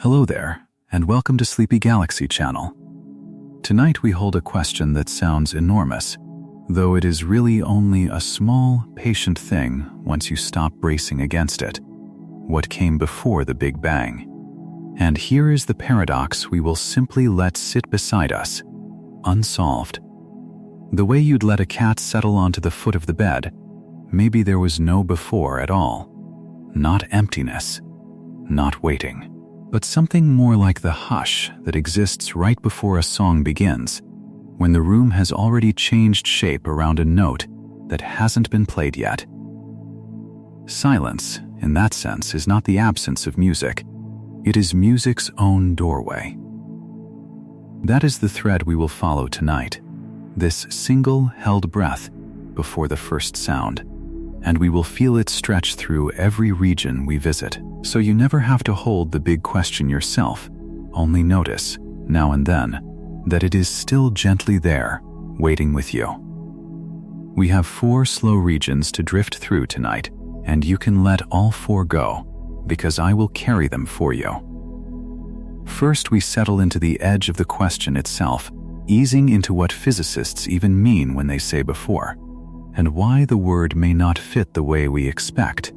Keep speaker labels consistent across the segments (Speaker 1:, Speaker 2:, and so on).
Speaker 1: Hello there, and welcome to Sleepy Galaxy Channel. Tonight we hold a question that sounds enormous, though it is really only a small, patient thing once you stop bracing against it. What came before the Big Bang? And here is the paradox we will simply let sit beside us, unsolved. The way you'd let a cat settle onto the foot of the bed, maybe there was no before at all. Not emptiness, not waiting, but something more like the hush that exists right before a song begins, when the room has already changed shape around a note that hasn't been played yet. Silence, in that sense, is not the absence of music. It is music's own doorway. That is the thread we will follow tonight, this single held breath before the first sound, and we will feel it stretch through every region we visit. So you never have to hold the big question yourself, only notice, now and then, that it is still gently there, waiting with you. We have 4 slow regions to drift through tonight, and you can let all 4 go, because I will carry them for you. First, we settle into the edge of the question itself, easing into what physicists even mean when they say before, and why the word may not fit the way we expect.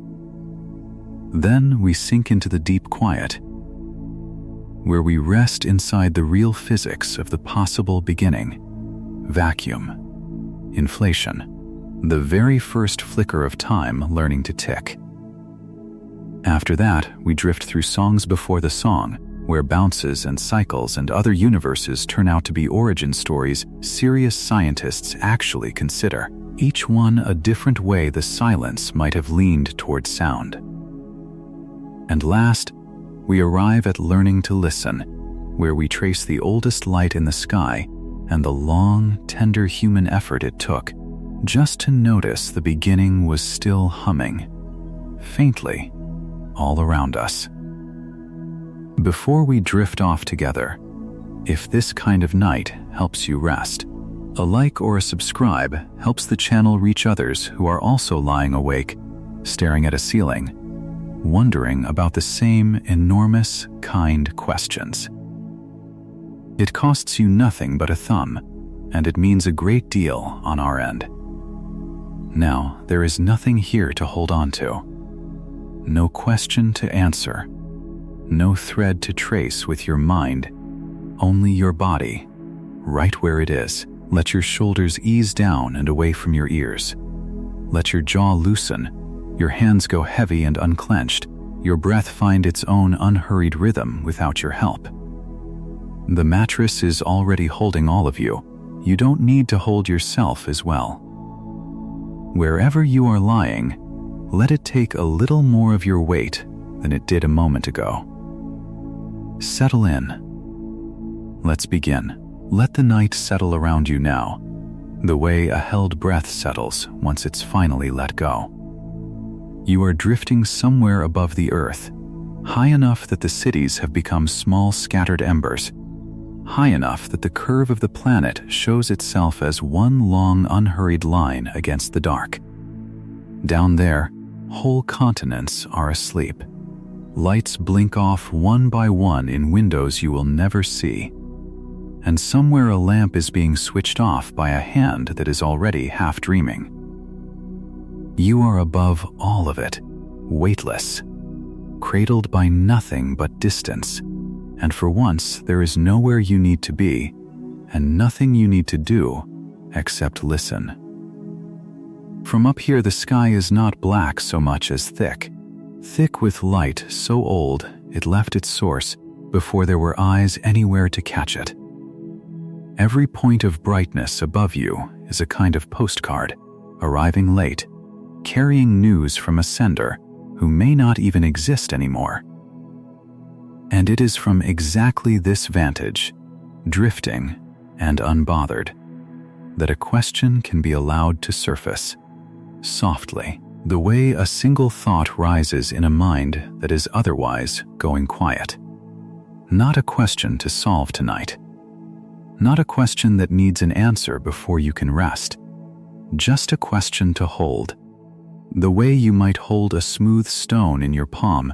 Speaker 1: Then we sink into the deep quiet, where we rest inside the real physics of the possible beginning. Vacuum. Inflation. The very first flicker of time learning to tick. After that, we drift through songs before the song, where bounces and cycles and other universes turn out to be origin stories serious scientists actually consider, each one a different way the silence might have leaned toward sound. And last, we arrive at learning to listen, where we trace the oldest light in the sky and the long, tender human effort it took just to notice the beginning was still humming, faintly, all around us. Before we drift off together, if this kind of night helps you rest, a like or a subscribe helps the channel reach others who are also lying awake, staring at a ceiling, wondering about the same enormous, kind questions. It costs you nothing but a thumb, and it means a great deal on our end. Now, there is nothing here to hold on to. No question to answer. No thread to trace with your mind. Only your body, right where it is. Let your shoulders ease down and away from your ears. Let your jaw loosen. Your hands go heavy and unclenched, your breath find its own unhurried rhythm without your help. The mattress is already holding all of you. You don't need to hold yourself as well. Wherever you are lying, let it take a little more of your weight than it did a moment ago. Settle in. Let's begin. Let the night settle around you now, the way a held breath settles once it's finally let go. You are drifting somewhere above the earth, high enough that the cities have become small scattered embers, high enough that the curve of the planet shows itself as one long unhurried line against the dark. Down there, whole continents are asleep. Lights blink off one by one in windows you will never see. And somewhere a lamp is being switched off by a hand that is already half dreaming. You are above all of it, weightless, cradled by nothing but distance, and for once there is nowhere you need to be, and nothing you need to do except listen. From up here the sky is not black so much as thick with light so old it left its source before there were eyes anywhere to catch it. Every point of brightness above you is a kind of postcard, arriving late, carrying news from a sender who may not even exist anymore. And it is from exactly this vantage, drifting and unbothered, that a question can be allowed to surface, softly, the way a single thought rises in a mind that is otherwise going quiet. Not a question to solve tonight. Not a question that needs an answer before you can rest. Just a question to hold. The way you might hold a smooth stone in your palm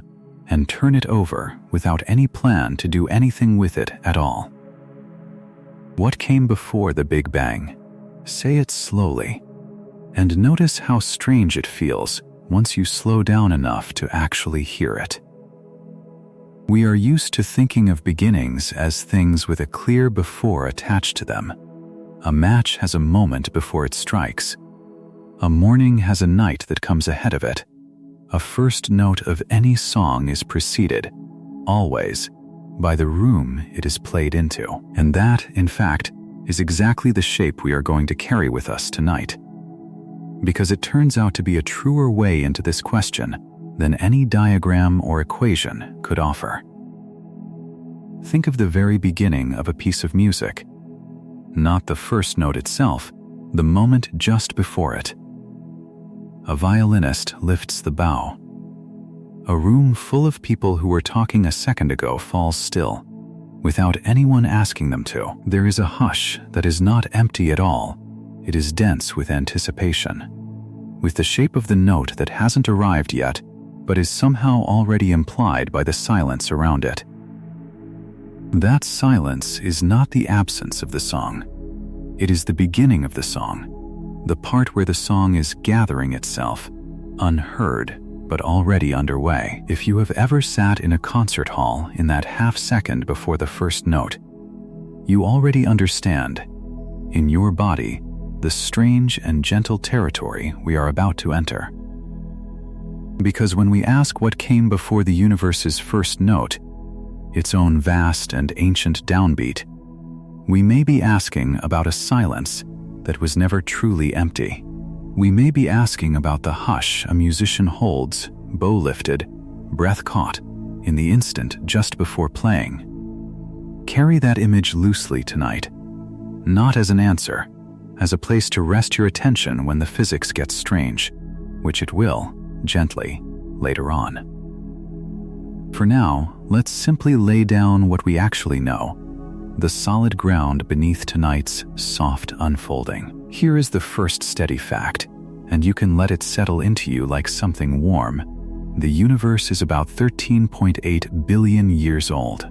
Speaker 1: and turn it over without any plan to do anything with it at all. What came before the Big Bang? Say it slowly, and notice how strange it feels once you slow down enough to actually hear it. We are used to thinking of beginnings as things with a clear before attached to them. A match has a moment before it strikes. A morning has a night that comes ahead of it. A first note of any song is preceded, always, by the room it is played into. And that, in fact, is exactly the shape we are going to carry with us tonight. Because it turns out to be a truer way into this question than any diagram or equation could offer. Think of the very beginning of a piece of music. Not the first note itself, the moment just before it. A violinist lifts the bow. A room full of people who were talking a second ago falls still, without anyone asking them to. There is a hush that is not empty at all. It is dense with anticipation, with the shape of the note that hasn't arrived yet, but is somehow already implied by the silence around it. That silence is not the absence of the song. It is the beginning of the song, the part where the song is gathering itself, unheard, but already underway. If you have ever sat in a concert hall in that half second before the first note, you already understand, in your body, the strange and gentle territory we are about to enter. Because when we ask what came before the universe's first note, its own vast and ancient downbeat, we may be asking about a silence that was never truly empty. We may be asking about the hush a musician holds, bow lifted, breath caught, in the instant just before playing. Carry that image loosely tonight, not as an answer, as a place to rest your attention when the physics gets strange, which it will, gently, later on. For now, let's simply lay down what we actually know, the solid ground beneath tonight's soft unfolding. Here is the first steady fact, and you can let it settle into you like something warm. The universe is about 13.8 billion years old.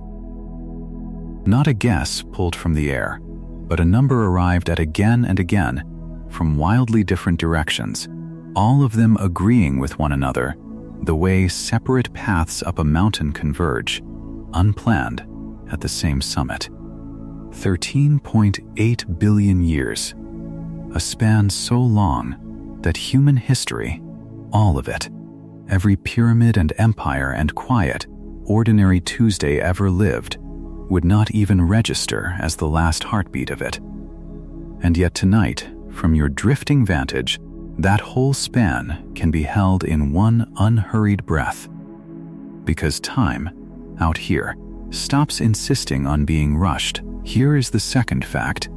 Speaker 1: Not a guess pulled from the air, but a number arrived at again and again, from wildly different directions, all of them agreeing with one another, the way separate paths up a mountain converge, unplanned, at the same summit. 13.8 billion years, a span so long that human history, all of it, every pyramid and empire and quiet, ordinary Tuesday ever lived, would not even register as the last heartbeat of it. And yet tonight, from your drifting vantage, that whole span can be held in one unhurried breath. Because time, out here, stops insisting on being rushed. Here is the second fact,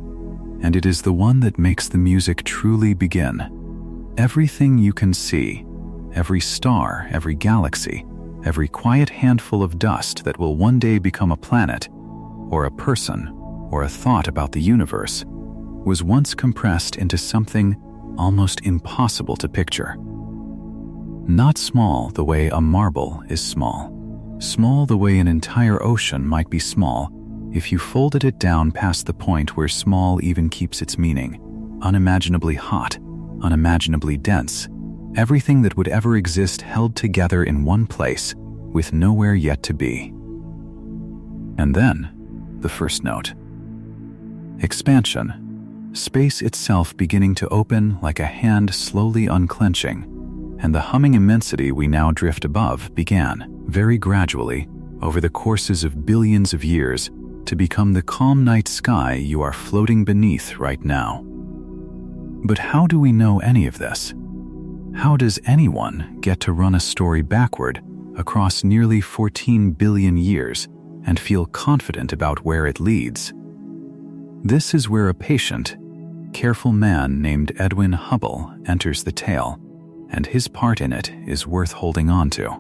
Speaker 1: and it is the one that makes the music truly begin. Everything you can see, every star, every galaxy, every quiet handful of dust that will one day become a planet, or a person, or a thought about the universe, was once compressed into something almost impossible to picture. Not small the way a marble is small. Small the way an entire ocean might be small if you folded it down past the point where small even keeps its meaning. Unimaginably hot, unimaginably dense, everything that would ever exist held together in one place, with nowhere yet to be. And then, the first note. Expansion. Space itself beginning to open like a hand slowly unclenching, and the humming immensity we now drift above began, very gradually, over the courses of billions of years, to become the calm night sky you are floating beneath right now. But how do we know any of this? How does anyone get to run a story backward across nearly 14 billion years and feel confident about where it leads? This is where a patient, careful man named Edwin Hubble enters the tale, and his part in it is worth holding on to,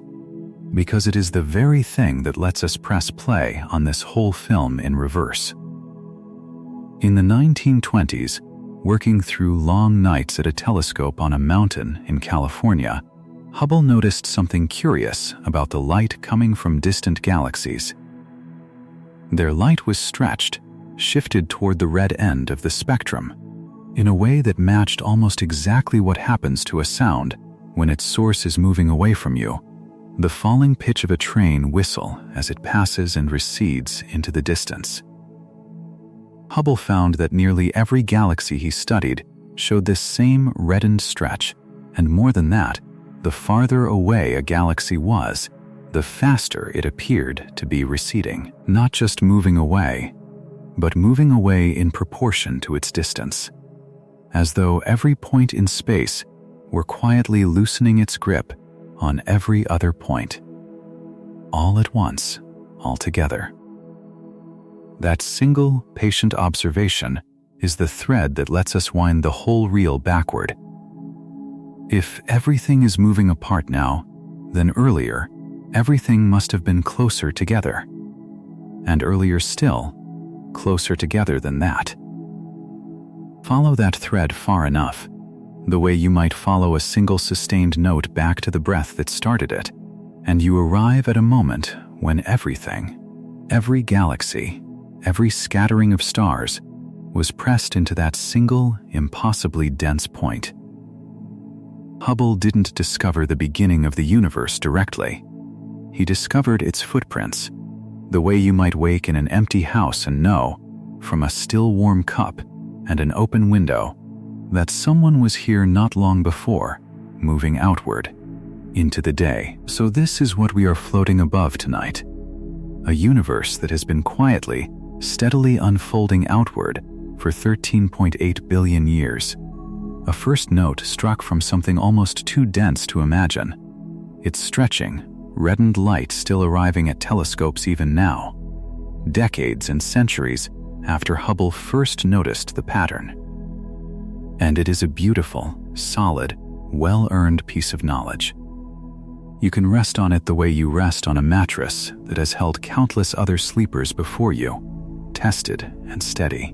Speaker 1: because it is the very thing that lets us press play on this whole film in reverse. In the 1920s, working through long nights at a telescope on a mountain in California, Hubble noticed something curious about the light coming from distant galaxies. Their light was stretched, shifted toward the red end of the spectrum, in a way that matched almost exactly what happens to a sound when its source is moving away from you, the falling pitch of a train whistle as it passes and recedes into the distance. Hubble found that nearly every galaxy he studied showed this same reddened stretch, and more than that, the farther away a galaxy was, the faster it appeared to be receding, not just moving away, but moving away in proportion to its distance, as though every point in space were quietly loosening its grip on every other point, all at once, all together. That single, patient observation is the thread that lets us wind the whole reel backward. If everything is moving apart now, then earlier, everything must have been closer together. And earlier still, closer together than that. Follow that thread far enough, the way you might follow a single sustained note back to the breath that started it, and you arrive at a moment when everything, every galaxy, every scattering of stars, was pressed into that single, impossibly dense point. Hubble didn't discover the beginning of the universe directly. He discovered its footprints, the way you might wake in an empty house and know, from a still warm cup and an open window, that someone was here not long before, moving outward, into the day. So this is what we are floating above tonight. A universe that has been quietly, steadily unfolding outward for 13.8 billion years. A first note struck from something almost too dense to imagine. Its stretching, reddened light still arriving at telescopes even now, decades and centuries after Hubble first noticed the pattern. And it is a beautiful, solid, well-earned piece of knowledge. You can rest on it the way you rest on a mattress that has held countless other sleepers before you, tested and steady.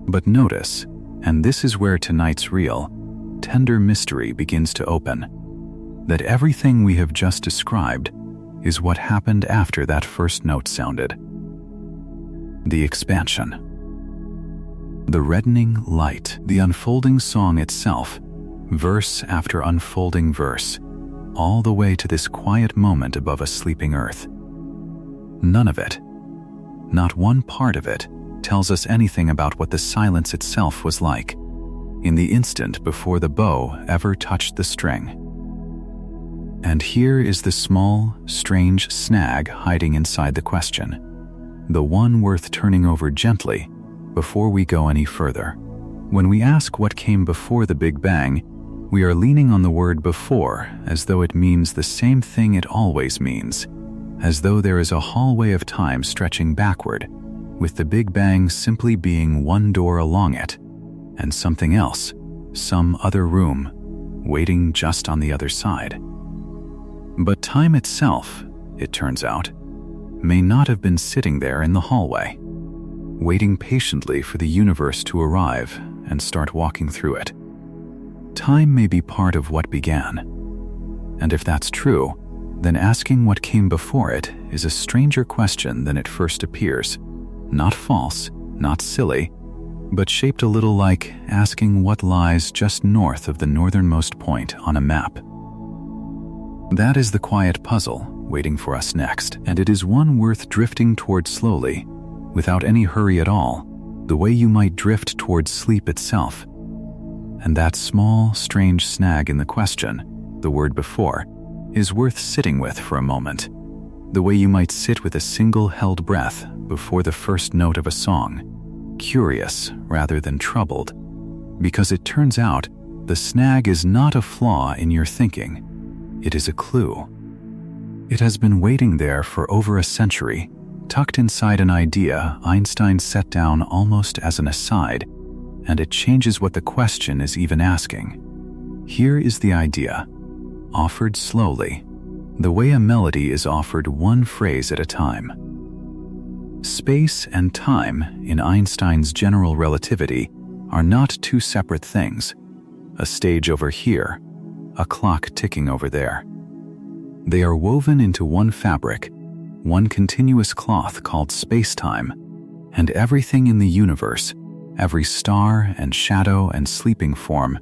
Speaker 1: But notice, and this is where tonight's real, tender mystery begins to open, that everything we have just described is what happened after that first note sounded. The expansion. The reddening light, the unfolding song itself, verse after unfolding verse, all the way to this quiet moment above a sleeping Earth. None of it, not one part of it, tells us anything about what the silence itself was like, in the instant before the bow ever touched the string. And here is the small, strange snag hiding inside the question, the one worth turning over gently before we go any further. When we ask what came before the Big Bang, we are leaning on the word before as though it means the same thing it always means, as though there is a hallway of time stretching backward, with the Big Bang simply being one door along it, and something else, some other room, waiting just on the other side. But time itself, it turns out, may not have been sitting there in the hallway, waiting patiently for the universe to arrive and start walking through it. Time may be part of what began. And if that's true, then asking what came before it is a stranger question than it first appears. Not false, not silly, but shaped a little like asking what lies just north of the northernmost point on a map. That is the quiet puzzle waiting for us next, and it is one worth drifting toward slowly, without any hurry at all, the way you might drift towards sleep itself. And that small, strange snag in the question, the word before, is worth sitting with for a moment, the way you might sit with a single held breath before the first note of a song, curious rather than troubled, because it turns out the snag is not a flaw in your thinking, it is a clue. It has been waiting there for over a century, tucked inside an idea Einstein set down almost as an aside, and it changes what the question is even asking. Here is the idea, offered slowly, the way a melody is offered one phrase at a time. Space and time in Einstein's general relativity are not two separate things, a stage over here, a clock ticking over there. They are woven into one fabric, one continuous cloth called space-time, and everything in the universe, every star and shadow and sleeping form,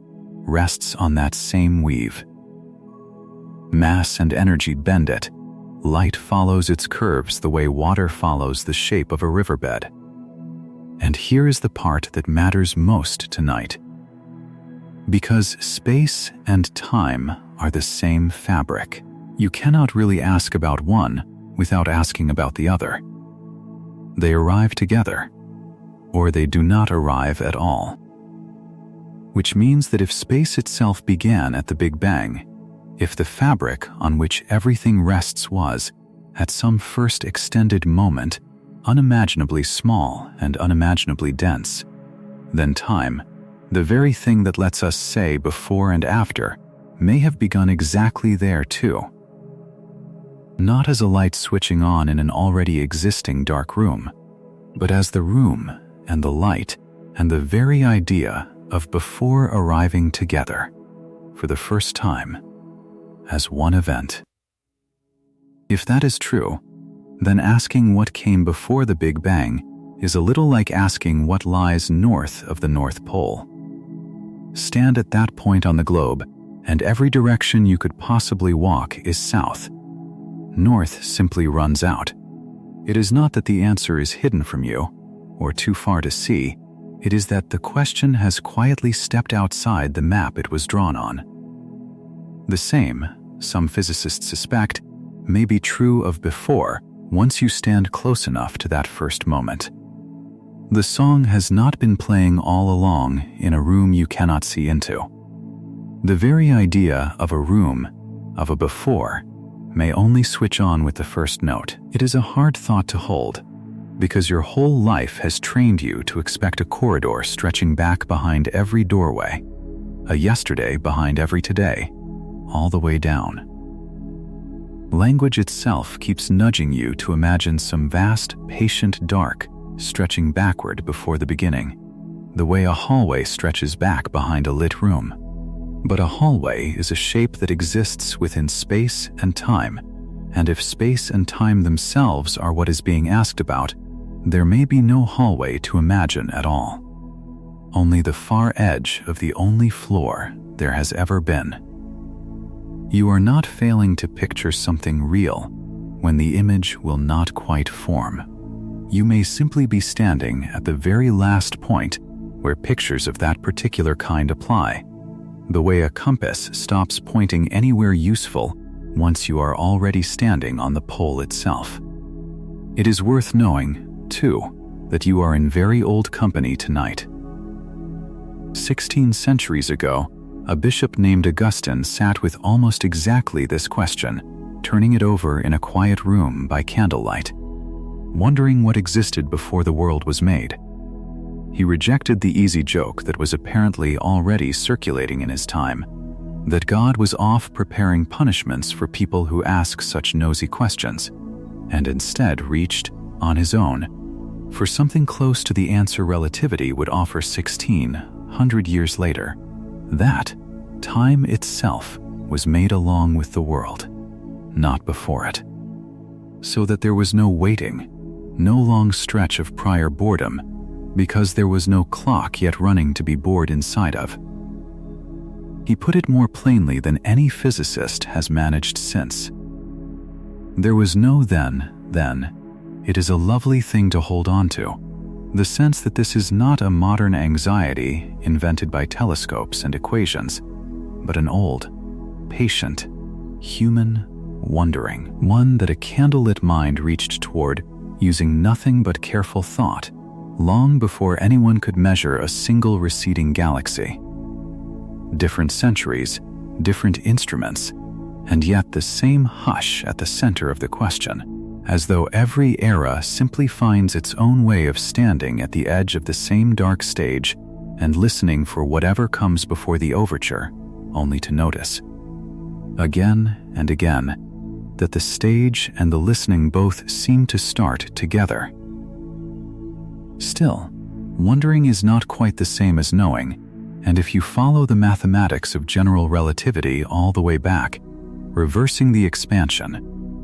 Speaker 1: rests on that same weave. Mass and energy bend it. Light follows its curves the way water follows the shape of a riverbed. And here is the part that matters most tonight. Because space and time are the same fabric, you cannot really ask about one without asking about the other. They arrive together, or they do not arrive at all. Which means that if space itself began at the Big Bang, if the fabric on which everything rests was, at some first extended moment, unimaginably small and unimaginably dense, then time, the very thing that lets us say before and after, may have begun exactly there too. Not as a light switching on in an already existing dark room, but as the room and the light and the very idea of before arriving together, for the first time, as one event. If that is true, then asking what came before the Big Bang is a little like asking what lies north of the North Pole. Stand at that point on the globe, and every direction you could possibly walk is south. North simply runs out. It is not that the answer is hidden from you, or too far to see. It is that the question has quietly stepped outside the map it was drawn on. The same, some physicists suspect, may be true of before once you stand close enough to that first moment. The song has not been playing all along in a room you cannot see into. The very idea of a room, of a before, may only switch on with the first note. It is a hard thought to hold, because your whole life has trained you to expect a corridor stretching back behind every doorway, a yesterday behind every today, all the way down. Language itself keeps nudging you to imagine some vast, patient dark stretching backward before the beginning, the way a hallway stretches back behind a lit room. But a hallway is a shape that exists within space and time, and if space and time themselves are what is being asked about, there may be no hallway to imagine at all. Only the far edge of the only floor there has ever been. You are not failing to picture something real when the image will not quite form. You may simply be standing at the very last point where pictures of that particular kind apply, the way a compass stops pointing anywhere useful once you are already standing on the pole itself. It is worth knowing, too, that you are in very old company tonight. 16 centuries ago, a bishop named Augustine sat with almost exactly this question, turning it over in a quiet room by candlelight, wondering what existed before the world was made. He rejected the easy joke that was apparently already circulating in his time, that God was off preparing punishments for people who ask such nosy questions, and instead reached, on his own, for something close to the answer relativity would offer 1,600 years later, that time itself was made along with the world, not before it. So that there was no waiting, no long stretch of prior boredom, because there was no clock yet running to be bored inside of. He put it more plainly than any physicist has managed since. There was no then. It is a lovely thing to hold on to, the sense that this is not a modern anxiety invented by telescopes and equations, but an old, patient, human wondering, one that a candlelit mind reached toward using nothing but careful thought, long before anyone could measure a single receding galaxy. Different centuries, different instruments, and yet the same hush at the center of the question, as though every era simply finds its own way of standing at the edge of the same dark stage and listening for whatever comes before the overture, only to notice, again and again, that the stage and the listening both seem to start together. Still, wondering is not quite the same as knowing, And if you follow the mathematics of general relativity all the way back, reversing the expansion,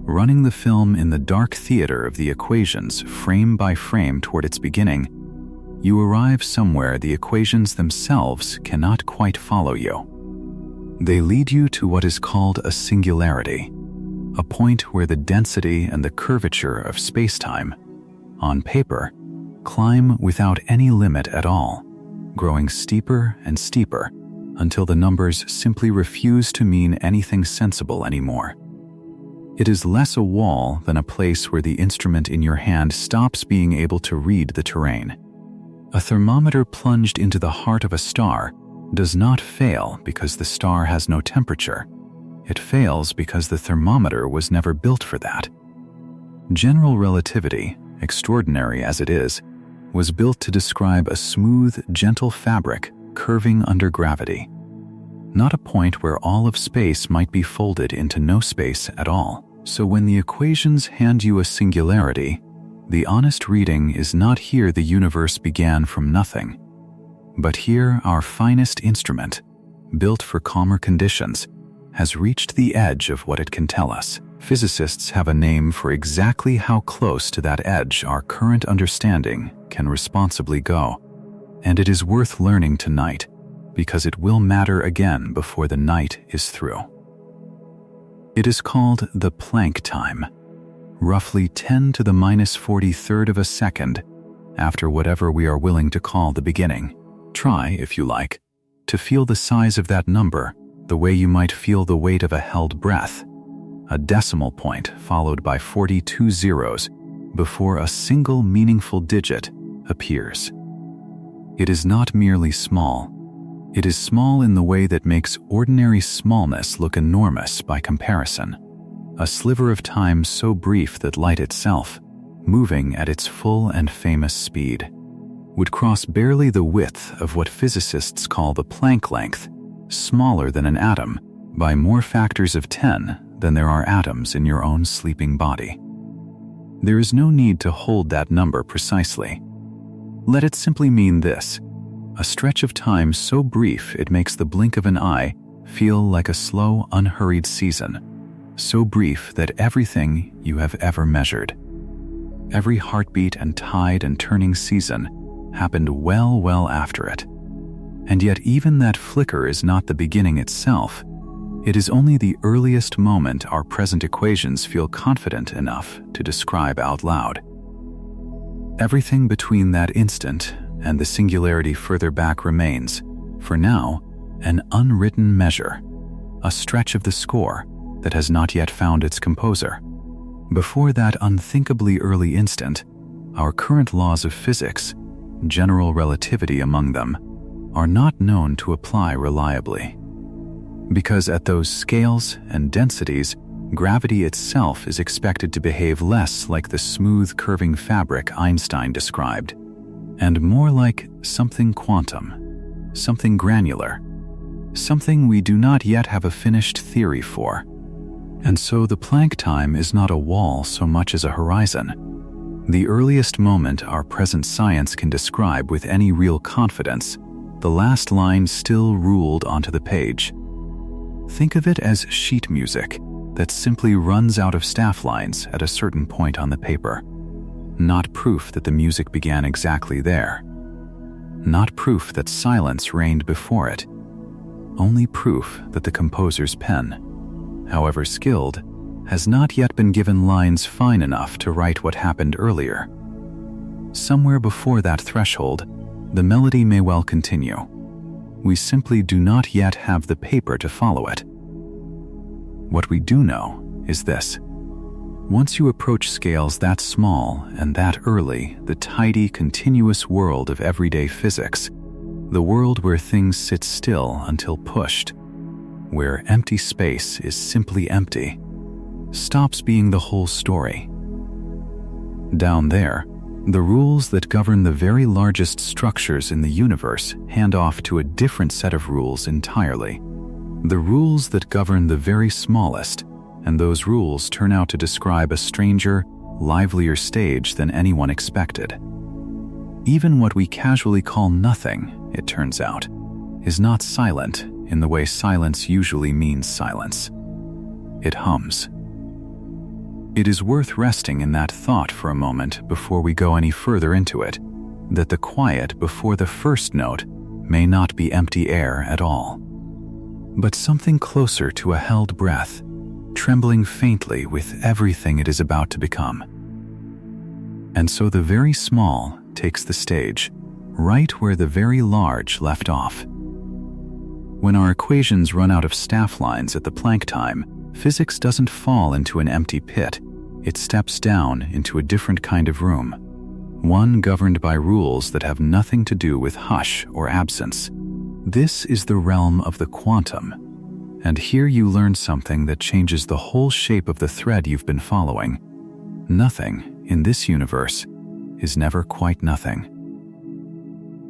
Speaker 1: running the film in the dark theater of the equations frame by frame toward its beginning, you arrive somewhere the equations themselves cannot quite follow you. They lead you to what is called a singularity, a point where the density and the curvature of spacetime, on paper, climb without any limit at all, growing steeper and steeper until the numbers simply refuse to mean anything sensible anymore. It is less a wall than a place where the instrument in your hand stops being able to read the terrain. A thermometer plunged into the heart of a star does not fail because the star has no temperature. It fails because the thermometer was never built for that. General relativity, extraordinary as it is, was built to describe a smooth, gentle fabric curving under gravity, not a point where all of space might be folded into no space at all. So when the equations hand you a singularity, the honest reading is not here the universe began from nothing, but here our finest instrument, built for calmer conditions, has reached the edge of what it can tell us. Physicists have a name for exactly how close to that edge our current understanding can responsibly go, and it is worth learning tonight because it will matter again before the night is through. It is called the Planck time, roughly 10 to the minus 43rd of a second after whatever we are willing to call the beginning. Try, if you like, to feel the size of that number the way you might feel the weight of a held breath, a decimal point followed by 42 zeros before a single meaningful digit appears. It is not merely small. It is small in the way that makes ordinary smallness look enormous by comparison. A sliver of time so brief that light itself, moving at its full and famous speed, would cross barely the width of what physicists call the Planck length, smaller than an atom by more factors of 10 than there are atoms in your own sleeping body. There is no need to hold that number precisely. Let it simply mean this: a stretch of time so brief it makes the blink of an eye feel like a slow, unhurried season, so brief that everything you have ever measured, every heartbeat and tide and turning season, happened well after it. And yet even that flicker is not the beginning itself. It is only the earliest moment our present equations feel confident enough to describe out loud. Everything between that instant and the singularity further back remains, for now, an unwritten measure, a stretch of the score that has not yet found its composer. Before that unthinkably early instant, our current laws of physics, general relativity among them, are not known to apply reliably. Because at those scales and densities, gravity itself is expected to behave less like the smooth curving fabric Einstein described, and more like something quantum, something granular, something we do not yet have a finished theory for. And so the Planck time is not a wall so much as a horizon, the earliest moment our present science can describe with any real confidence, the last line still ruled onto the page. Think of it as sheet music that simply runs out of staff lines at a certain point on the paper. Not proof that the music began exactly there. Not proof that silence reigned before it. Only proof that the composer's pen, however skilled, has not yet been given lines fine enough to write what happened earlier. Somewhere before that threshold, the melody may well continue. We simply do not yet have the paper to follow it. What we do know is this: once you approach scales that small and that early, the tidy, continuous world of everyday physics, the world where things sit still until pushed, where empty space is simply empty, stops being the whole story. Down there, the rules that govern the very largest structures in the universe hand off to a different set of rules entirely. The rules that govern the very smallest, and those rules turn out to describe a stranger, livelier stage than anyone expected. Even what we casually call nothing, it turns out, is not silent in the way silence usually means silence. It hums. It is worth resting in that thought for a moment before we go any further into it, that the quiet before the first note may not be empty air at all, but something closer to a held breath, trembling faintly with everything it is about to become. And so the very small takes the stage, right where the very large left off. When our equations run out of staff lines at the Planck time, physics doesn't fall into an empty pit. It steps down into a different kind of room, one governed by rules that have nothing to do with hush or absence. This is the realm of the quantum, and here you learn something that changes the whole shape of the thread you've been following. Nothing in this universe is never quite nothing.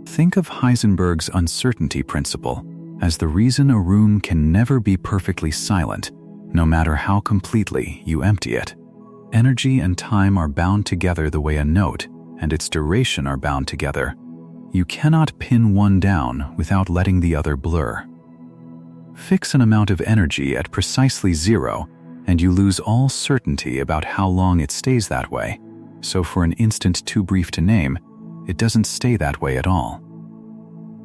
Speaker 1: Think of Heisenberg's uncertainty principle as the reason a room can never be perfectly silent, no matter how completely you empty it. Energy and time are bound together the way a note and its duration are bound together. You cannot pin one down without letting the other blur. Fix an amount of energy at precisely zero, and you lose all certainty about how long it stays that way. So for an instant too brief to name, it doesn't stay that way at all.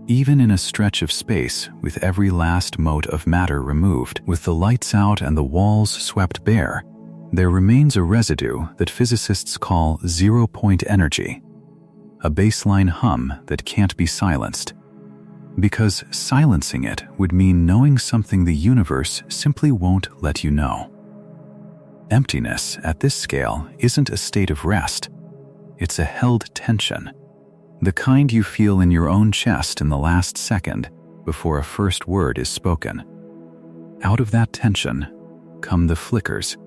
Speaker 1: Even in a stretch of space with every last mote of matter removed, with the lights out and the walls swept bare, there remains a residue that physicists call zero-point energy, a baseline hum that can't be silenced. Because silencing it would mean knowing something the universe simply won't let you know. Emptiness at this scale isn't a state of rest. It's a held tension, the kind you feel in your own chest in the last second before a first word is spoken. Out of that tension come the flickers.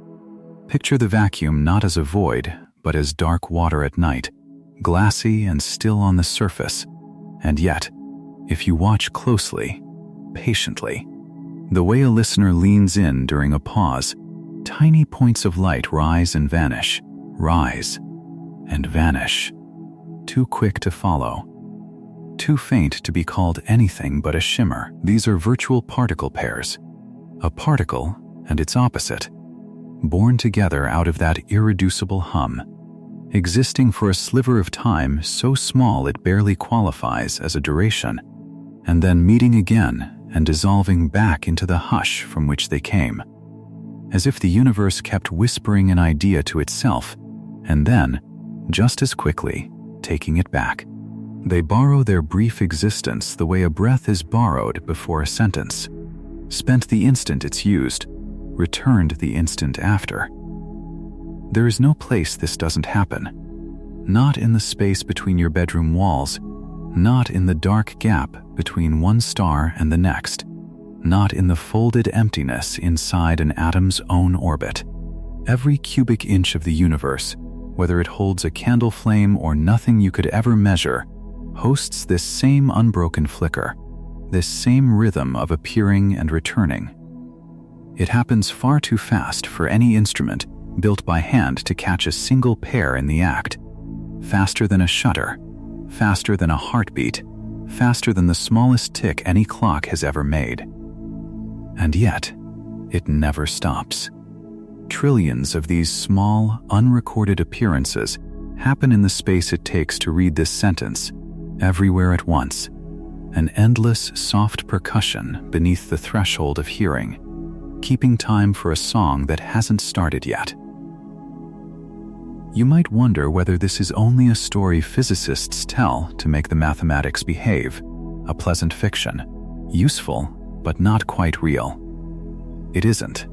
Speaker 1: Picture the vacuum not as a void, but as dark water at night, glassy and still on the surface. And yet, if you watch closely, patiently, the way a listener leans in during a pause, tiny points of light rise and vanish, too quick to follow, too faint to be called anything but a shimmer. These are virtual particle pairs, a particle and its opposite, born together out of that irreducible hum, existing for a sliver of time so small it barely qualifies as a duration, and then meeting again and dissolving back into the hush from which they came, as if the universe kept whispering an idea to itself, and then, just as quickly, taking it back. They borrow their brief existence the way a breath is borrowed before a sentence, spent the instant it's used, returned the instant after. There is no place this doesn't happen. Not in the space between your bedroom walls, not in the dark gap between one star and the next, not in the folded emptiness inside an atom's own orbit. Every cubic inch of the universe, whether it holds a candle flame or nothing you could ever measure, hosts this same unbroken flicker, this same rhythm of appearing and returning. It happens far too fast for any instrument built by hand to catch a single pair in the act, faster than a shutter, faster than a heartbeat, faster than the smallest tick any clock has ever made. And yet, it never stops. Trillions of these small, unrecorded appearances happen in the space it takes to read this sentence, everywhere at once, an endless, soft percussion beneath the threshold of hearing, keeping time for a song that hasn't started yet. You might wonder whether this is only a story physicists tell to make the mathematics behave, a pleasant fiction, useful but not quite real. It isn't.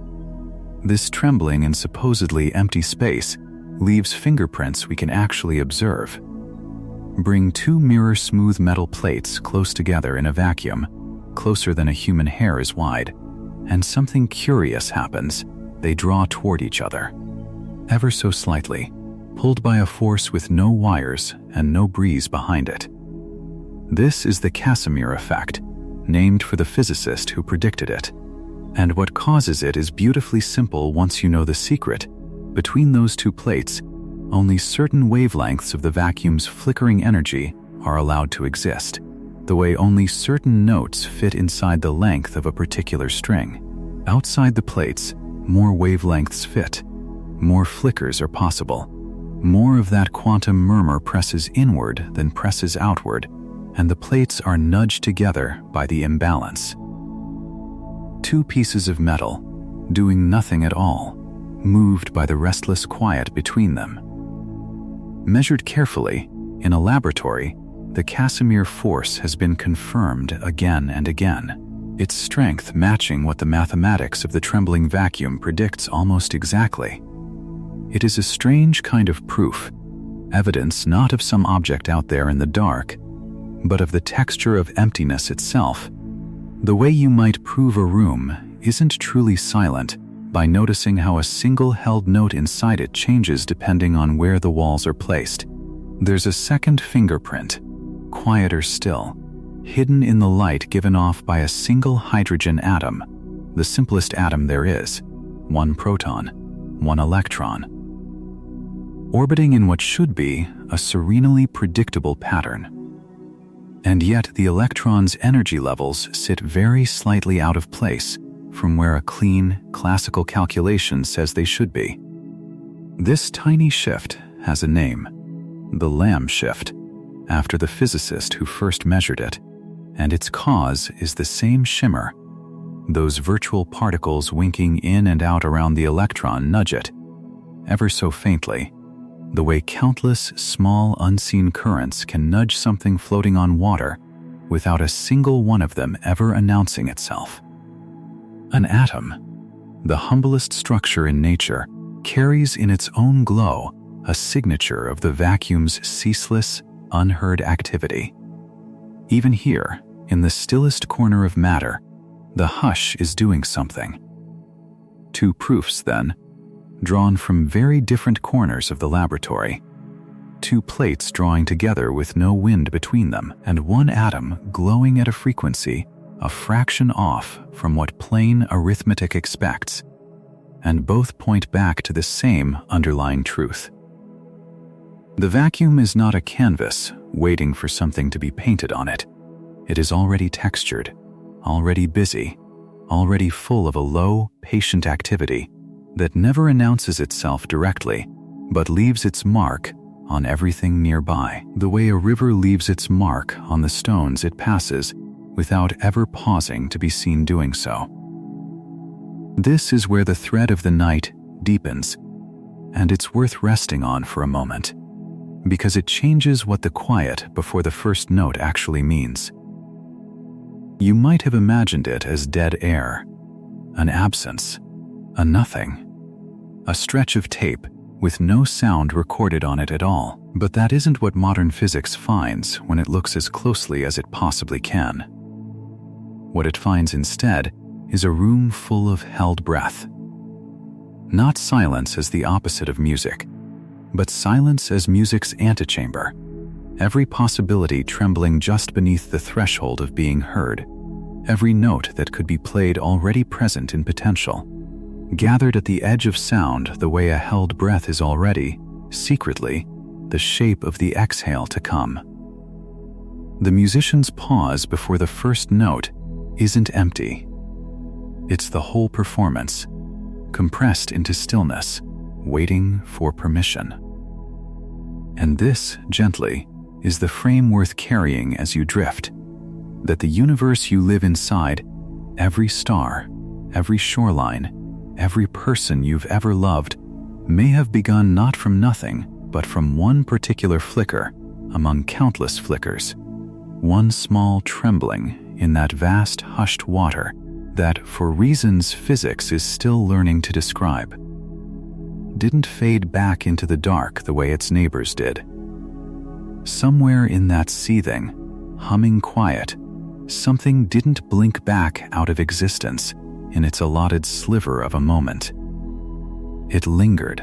Speaker 1: This trembling in supposedly empty space leaves fingerprints we can actually observe. Bring two mirror-smooth metal plates close together in a vacuum, closer than a human hair is wide, and something curious happens. They draw toward each other, ever so slightly, pulled by a force with no wires and no breeze behind it. This is the Casimir effect, named for the physicist who predicted it. And what causes it is beautifully simple once you know the secret. Between those two plates, only certain wavelengths of the vacuum's flickering energy are allowed to exist. the way only certain notes fit inside the length of a particular string. Outside the plates, more wavelengths fit, more flickers are possible. More of that quantum murmur presses inward than presses outward, and the plates are nudged together by the imbalance. Two pieces of metal, doing nothing at all, moved by the restless quiet between them. Measured carefully, in a laboratory, the Casimir force has been confirmed again and again, its strength matching what the mathematics of the trembling vacuum predicts almost exactly. It is a strange kind of proof, evidence not of some object out there in the dark, but of the texture of emptiness itself. The way you might prove a room isn't truly silent by noticing how a single held note inside it changes depending on where the walls are placed. There's a second fingerprint, quieter still, hidden in the light given off by a single hydrogen atom, the simplest atom there is, one proton, one electron, orbiting in what should be a serenely predictable pattern. And yet the electron's energy levels sit very slightly out of place from where a clean, classical calculation says they should be. This tiny shift has a name, the Lamb shift, after the physicist who first measured it, and its cause is the same shimmer. Those virtual particles winking in and out around the electron nudge it, ever so faintly, the way countless small unseen currents can nudge something floating on water without a single one of them ever announcing itself. An atom, the humblest structure in nature, carries in its own glow a signature of the vacuum's ceaseless, unheard activity. Even here, in the stillest corner of matter, the hush is doing something. Two proofs, then, drawn from very different corners of the laboratory. Two plates drawing together with no wind between them, and one atom glowing at a frequency a fraction off from what plain arithmetic expects, and both point back to the same underlying truth. The vacuum is not a canvas waiting for something to be painted on it. It is already textured, already busy, already full of a low, patient activity that never announces itself directly, but leaves its mark on everything nearby, the way a river leaves its mark on the stones it passes without ever pausing to be seen doing so. This is where the thread of the night deepens, and it's worth resting on for a moment, because it changes what the quiet before the first note actually means. You might have imagined it as dead air, an absence, a nothing, a stretch of tape with no sound recorded on it at all. But that isn't what modern physics finds when it looks as closely as it possibly can. What it finds instead is a room full of held breath. Not silence as the opposite of music, but silence as music's antechamber, every possibility trembling just beneath the threshold of being heard, every note that could be played already present in potential, gathered at the edge of sound the way a held breath is already, secretly, the shape of the exhale to come. The musician's pause before the first note isn't empty. It's the whole performance, compressed into stillness, waiting for permission. And this, gently, is the frame worth carrying as you drift, that the universe you live inside, every star, every shoreline, every person you've ever loved, may have begun not from nothing, but from one particular flicker among countless flickers, one small trembling in that vast hushed water that, for reasons physics is still learning to describe, didn't fade back into the dark the way its neighbors did. Somewhere in that seething, humming quiet, something didn't blink back out of existence in its allotted sliver of a moment. It lingered.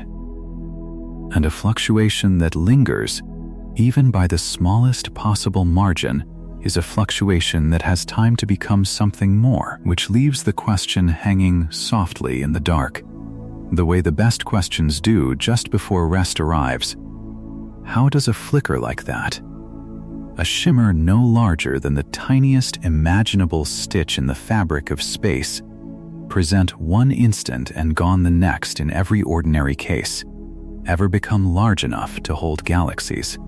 Speaker 1: And a fluctuation that lingers, even by the smallest possible margin, is a fluctuation that has time to become something more, which leaves the question hanging softly in the dark, the way the best questions do just before rest arrives. How does a flicker like that, a shimmer no larger than the tiniest imaginable stitch in the fabric of space, present one instant and gone the next in every ordinary case, ever become large enough to hold galaxies.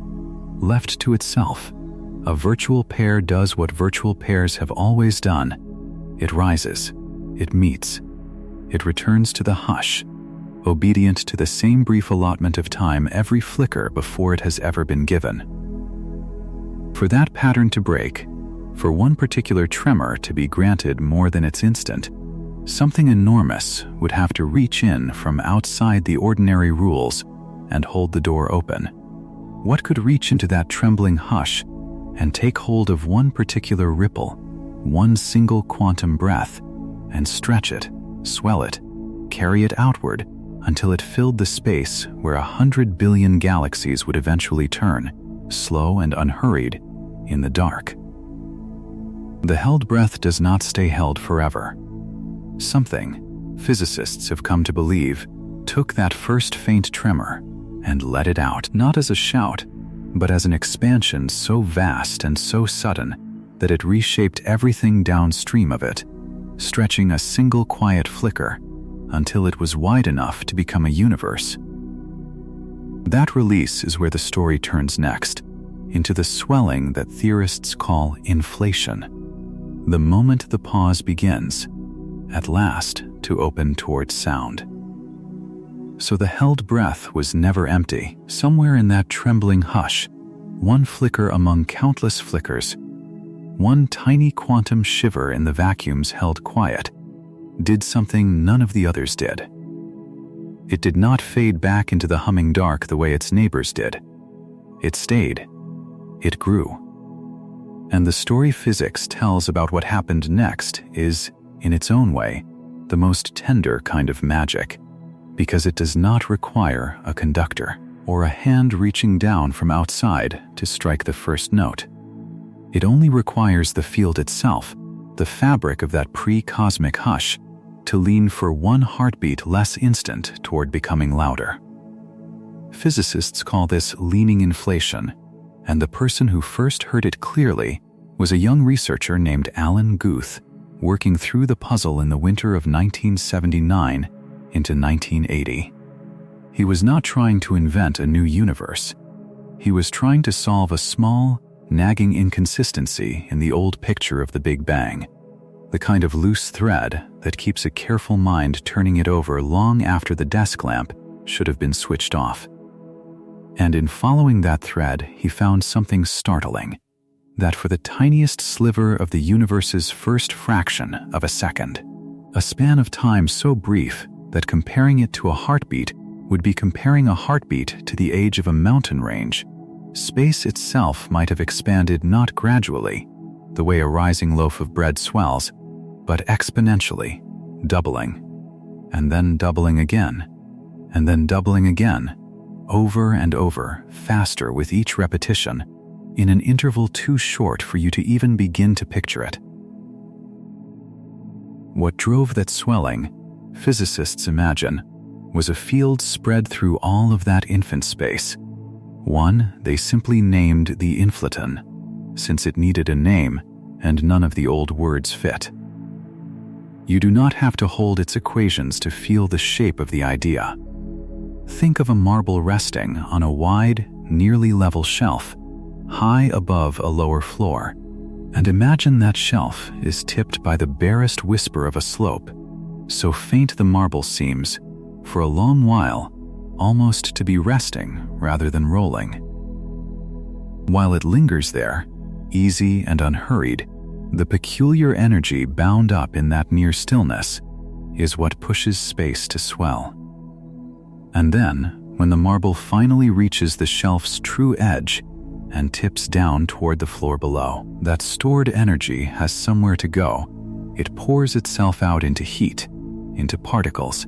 Speaker 1: Left to itself, a virtual pair does what virtual pairs have always done. It rises, it meets, it returns to the hush, obedient to the same brief allotment of time every flicker before it has ever been given. For that pattern to break, for one particular tremor to be granted more than its instant, something enormous would have to reach in from outside the ordinary rules and hold the door open. What could reach into that trembling hush and take hold of one particular ripple, one single quantum breath, and stretch it, swell it, carry it outward until it filled the space where 100 billion galaxies would eventually turn, slow and unhurried, in the dark? The held breath does not stay held forever. Something, physicists have come to believe, took that first faint tremor and let it out, not as a shout, but as an expansion so vast and so sudden that it reshaped everything downstream of it, stretching a single quiet flicker until it was wide enough to become a universe. That release is where the story turns next, into the swelling that theorists call inflation. The moment the pause begins, at last, to open towards sound. So the held breath was never empty. Somewhere in that trembling hush, one flicker among countless flickers, one tiny quantum shiver in the vacuums held quiet, did something none of the others did. It did not fade back into the humming dark the way its neighbors did. It stayed. It grew. And the story physics tells about what happened next is, in its own way, the most tender kind of magic, because it does not require a conductor or a hand reaching down from outside to strike the first note. It only requires the field itself, the fabric of that pre-cosmic hush, to lean for one heartbeat less instant toward becoming louder. Physicists call this leaning inflation, and the person who first heard it clearly was a young researcher named Alan Guth, working through the puzzle in the winter of 1979 into 1980. He was not trying to invent a new universe. He was trying to solve a small, nagging inconsistency in the old picture of the Big Bang, the kind of loose thread that keeps a careful mind turning it over long after the desk lamp should have been switched off. And in following that thread, he found something startling, that for the tiniest sliver of the universe's first fraction of a second, a span of time so brief that comparing it to a heartbeat would be comparing a heartbeat to the age of a mountain range, space itself might have expanded not gradually, the way a rising loaf of bread swells, but exponentially, doubling, and then doubling again, and then doubling again, over and over, faster with each repetition, in an interval too short for you to even begin to picture it. What drove that swelling, physicists imagine, was a field spread through all of that infant space. One they simply named the inflaton, since it needed a name and none of the old words fit. You do not have to hold its equations to feel the shape of the idea. Think of a marble resting on a wide, nearly level shelf, high above a lower floor, and imagine that shelf is tipped by the barest whisper of a slope, so faint the marble seems, for a long while, almost to be resting rather than rolling. While it lingers there, easy and unhurried, the peculiar energy bound up in that near stillness is what pushes space to swell. And then, when the marble finally reaches the shelf's true edge and tips down toward the floor below, that stored energy has somewhere to go. It pours itself out into heat, into particles,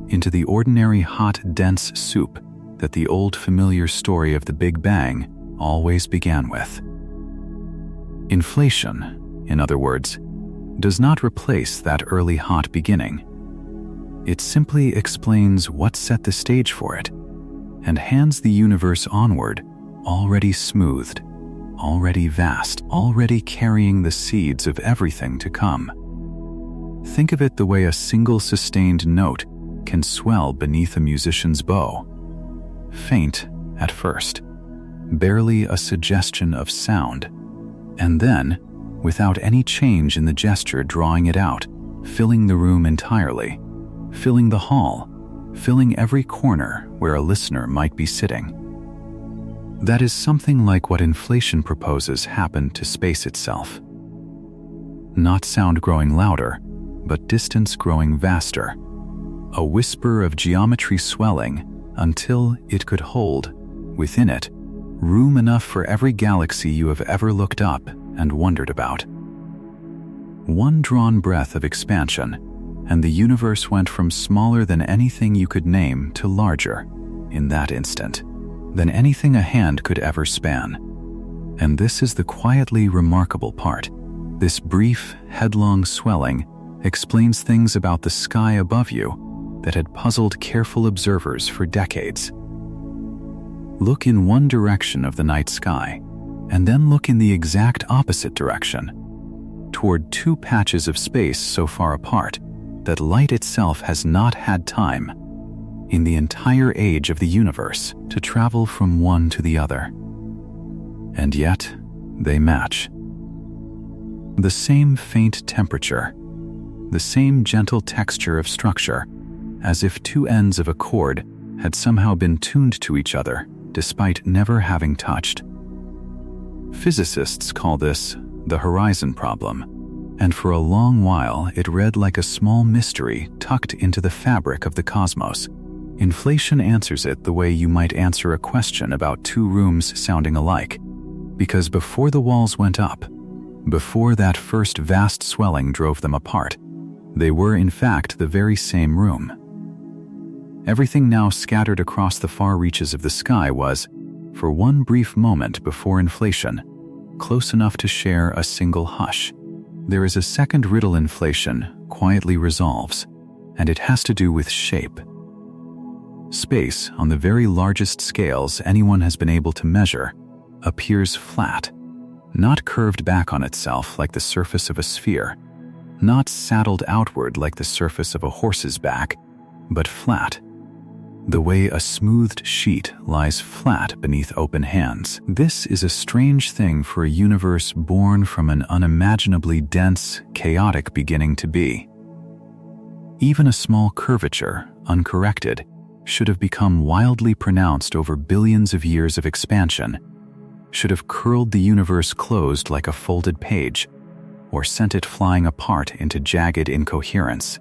Speaker 1: into the ordinary hot, dense soup that the old familiar story of the Big Bang always began with. Inflation, in other words, does not replace that early hot beginning. It simply explains what set the stage for it and hands the universe onward, already smoothed, already vast, already carrying the seeds of everything to come. Think of it the way a single sustained note can swell beneath a musician's bow. Faint at first, barely a suggestion of sound, and then, without any change in the gesture drawing it out, filling the room entirely, filling the hall, filling every corner where a listener might be sitting. That is something like what inflation proposes happened to space itself. Not sound growing louder, but distance growing vaster. A whisper of geometry swelling until it could hold, within it, room enough for every galaxy you have ever looked up and wondered about. One drawn breath of expansion, and the universe went from smaller than anything you could name to larger, in that instant, than anything a hand could ever span. And this is the quietly remarkable part. This brief, headlong swelling explains things about the sky above you that had puzzled careful observers for decades. Look in one direction of the night sky, and then look in the exact opposite direction, toward two patches of space so far apart that light itself has not had time, in the entire age of the universe, to travel from one to the other. And yet, they match. The same faint temperature, the same gentle texture of structure, as if two ends of a cord had somehow been tuned to each other despite never having touched. Physicists call this the horizon problem, and for a long while it read like a small mystery tucked into the fabric of the cosmos. Inflation answers it the way you might answer a question about two rooms sounding alike, because before the walls went up, before that first vast swelling drove them apart, they were in fact the very same room. Everything now scattered across the far reaches of the sky was, for one brief moment before inflation, close enough to share a single hush. There is a second riddle inflation quietly resolves, and it has to do with shape. Space, on the very largest scales anyone has been able to measure, appears flat, not curved back on itself like the surface of a sphere, not saddled outward like the surface of a horse's back, but flat, the way a smoothed sheet lies flat beneath open hands. This is a strange thing for a universe born from an unimaginably dense, chaotic beginning to be. Even a small curvature, uncorrected, should have become wildly pronounced over billions of years of expansion, should have curled the universe closed like a folded page, or sent it flying apart into jagged incoherence.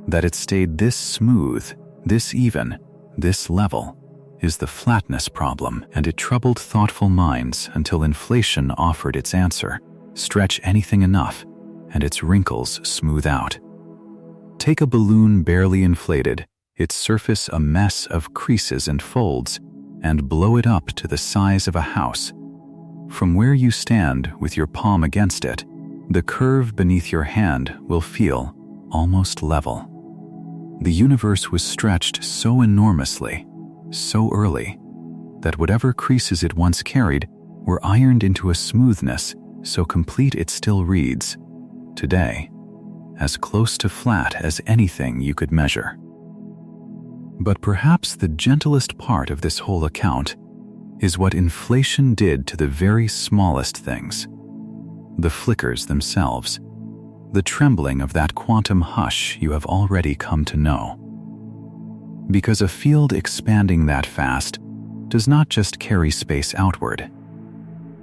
Speaker 1: That it stayed this smooth, this even, this level, is the flatness problem, and it troubled thoughtful minds until inflation offered its answer. Stretch anything enough, and its wrinkles smooth out. Take a balloon barely inflated, its surface a mess of creases and folds, and blow it up to the size of a house. From where you stand with your palm against it, the curve beneath your hand will feel almost level. The universe was stretched so enormously, so early, that whatever creases it once carried were ironed into a smoothness so complete it still reads, today, as close to flat as anything you could measure. But perhaps the gentlest part of this whole account is what inflation did to the very smallest things, the flickers themselves, the trembling of that quantum hush you have already come to know. Because a field expanding that fast does not just carry space outward.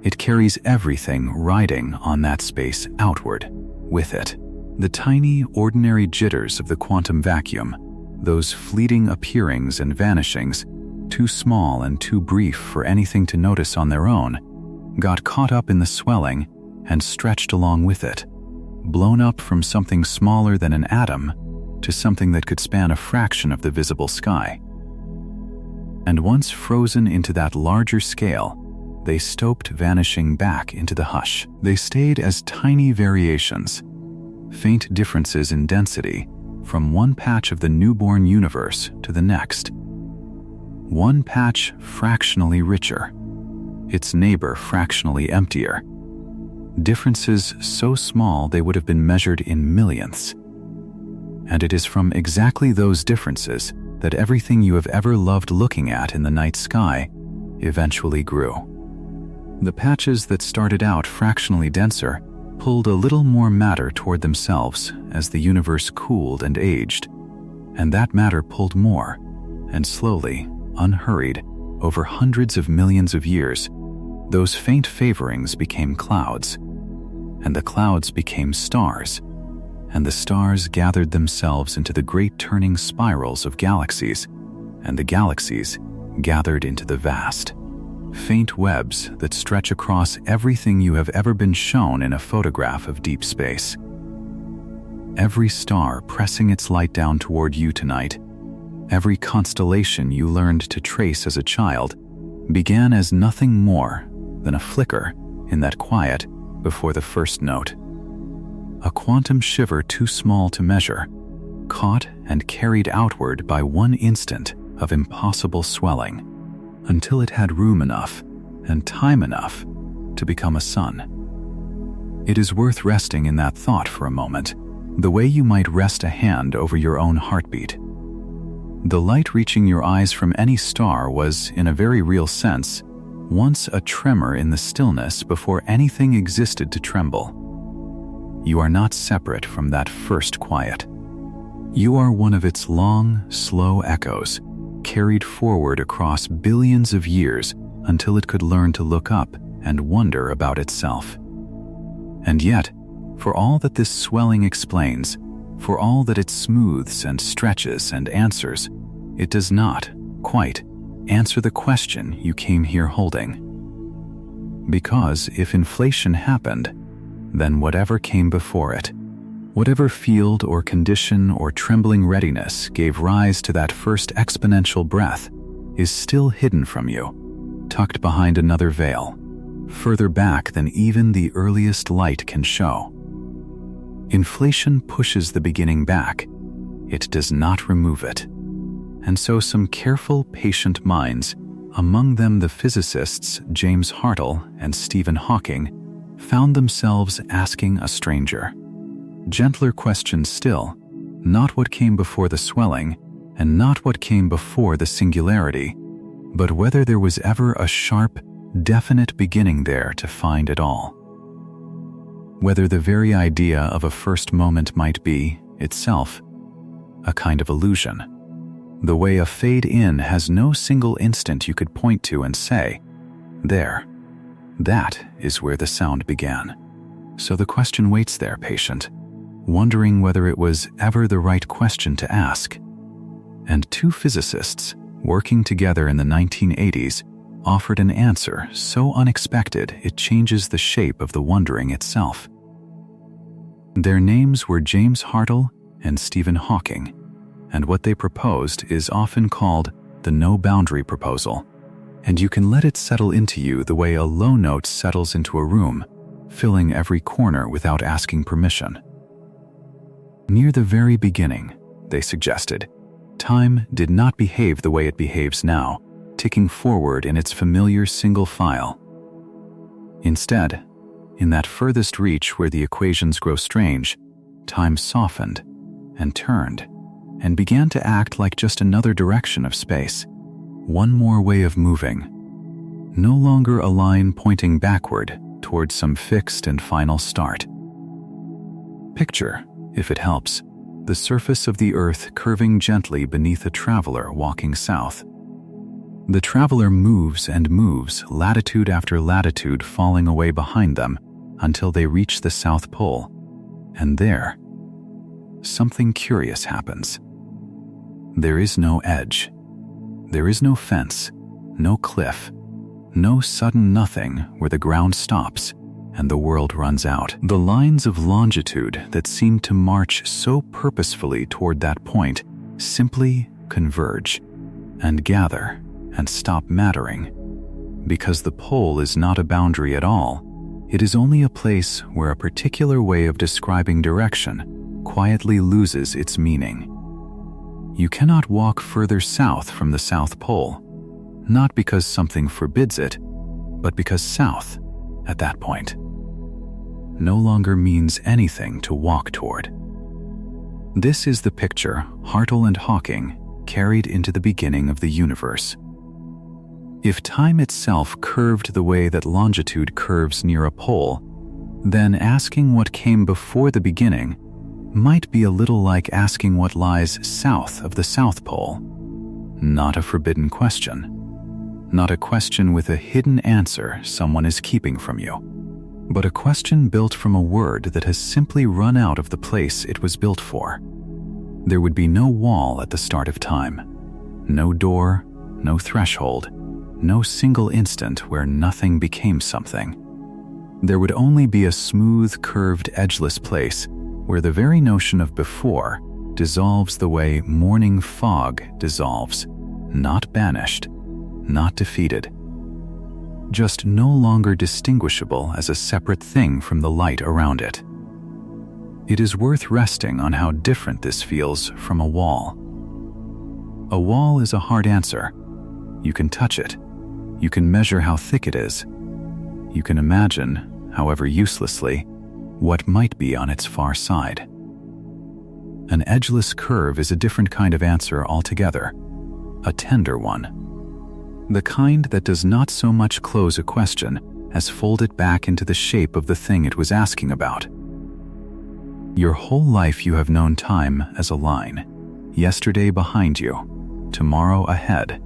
Speaker 1: It carries everything riding on that space outward with it. The tiny, ordinary jitters of the quantum vacuum, those fleeting appearings and vanishings, too small and too brief for anything to notice on their own, got caught up in the swelling and stretched along with it, blown up from something smaller than an atom to something that could span a fraction of the visible sky. And once frozen into that larger scale, they stopped vanishing back into the hush. They stayed as tiny variations, faint differences in density from one patch of the newborn universe to the next. One patch fractionally richer, its neighbor fractionally emptier. Differences so small they would have been measured in millionths. And it is from exactly those differences that everything you have ever loved looking at in the night sky eventually grew. The patches that started out fractionally denser pulled a little more matter toward themselves as the universe cooled and aged, and that matter pulled more, and slowly, unhurried, over hundreds of millions of years, those faint favorings became clouds, and the clouds became stars, and the stars gathered themselves into the great turning spirals of galaxies, and the galaxies gathered into the vast, faint webs that stretch across everything you have ever been shown in a photograph of deep space. Every star pressing its light down toward you tonight, every constellation you learned to trace as a child, began as nothing more than a flicker in that quiet before the first note. A quantum shiver too small to measure, caught and carried outward by one instant of impossible swelling, until it had room enough and time enough to become a sun. It is worth resting in that thought for a moment, the way you might rest a hand over your own heartbeat. The light reaching your eyes from any star was, in a very real sense, once a tremor in the stillness before anything existed to tremble. You are not separate from that first quiet. You are one of its long, slow echoes, carried forward across billions of years until it could learn to look up and wonder about itself. And yet, for all that this swelling explains, for all that it smooths and stretches and answers, it does not, quite, answer the question you came here holding. Because if inflation happened, then whatever came before it, whatever field or condition or trembling readiness gave rise to that first exponential breath, is still hidden from you, tucked behind another veil, further back than even the earliest light can show. Inflation pushes the beginning back. It does not remove it. And so some careful, patient minds, among them the physicists James Hartle and Stephen Hawking, found themselves asking a stranger, gentler questions still, not what came before the swelling, and not what came before the singularity, but whether there was ever a sharp, definite beginning there to find it all. Whether the very idea of a first moment might be, itself, a kind of illusion. The way a fade-in has no single instant you could point to and say, there, that is where the sound began. So the question waits there, patient, wondering whether it was ever the right question to ask. And two physicists, working together in the 1980s, offered an answer so unexpected it changes the shape of the wondering itself. Their names were James Hartle and Stephen Hawking, and what they proposed is often called the no-boundary proposal, and you can let it settle into you the way a low note settles into a room, filling every corner without asking permission. Near the very beginning, they suggested, time did not behave the way it behaves now, ticking forward in its familiar single file. Instead, in that furthest reach where the equations grow strange, time softened and turned and began to act like just another direction of space, one more way of moving, no longer a line pointing backward towards some fixed and final start. Picture, if it helps, the surface of the earth curving gently beneath a traveler walking south. The traveler moves and moves, latitude after latitude falling away behind them until they reach the South Pole. And there, something curious happens. There is no edge. There is no fence, no cliff, no sudden nothing where the ground stops and the world runs out. The lines of longitude that seem to march so purposefully toward that point simply converge and gather and stop mattering, because the pole is not a boundary at all. It is only a place where a particular way of describing direction quietly loses its meaning. You cannot walk further south from the South Pole, not because something forbids it, but because south, at that point, no longer means anything to walk toward. This is the picture Hartle and Hawking carried into the beginning of the universe. If time itself curved the way that longitude curves near a pole, then asking what came before the beginning might be a little like asking what lies south of the South Pole. Not a forbidden question. Not a question with a hidden answer someone is keeping from you, but a question built from a word that has simply run out of the place it was built for. There would be no wall at the start of time, no door, no threshold, no single instant where nothing became something. There would only be a smooth, curved, edgeless place where the very notion of before dissolves the way morning fog dissolves, not banished, not defeated, just no longer distinguishable as a separate thing from the light around it. It is worth resting on how different this feels from a wall. A wall is a hard answer. You can touch it. You can measure how thick it is. You can imagine, however uselessly, what might be on its far side. An edgeless curve is a different kind of answer altogether, a tender one. The kind that does not so much close a question as fold it back into the shape of the thing it was asking about. Your whole life you have known time as a line, yesterday behind you, tomorrow ahead,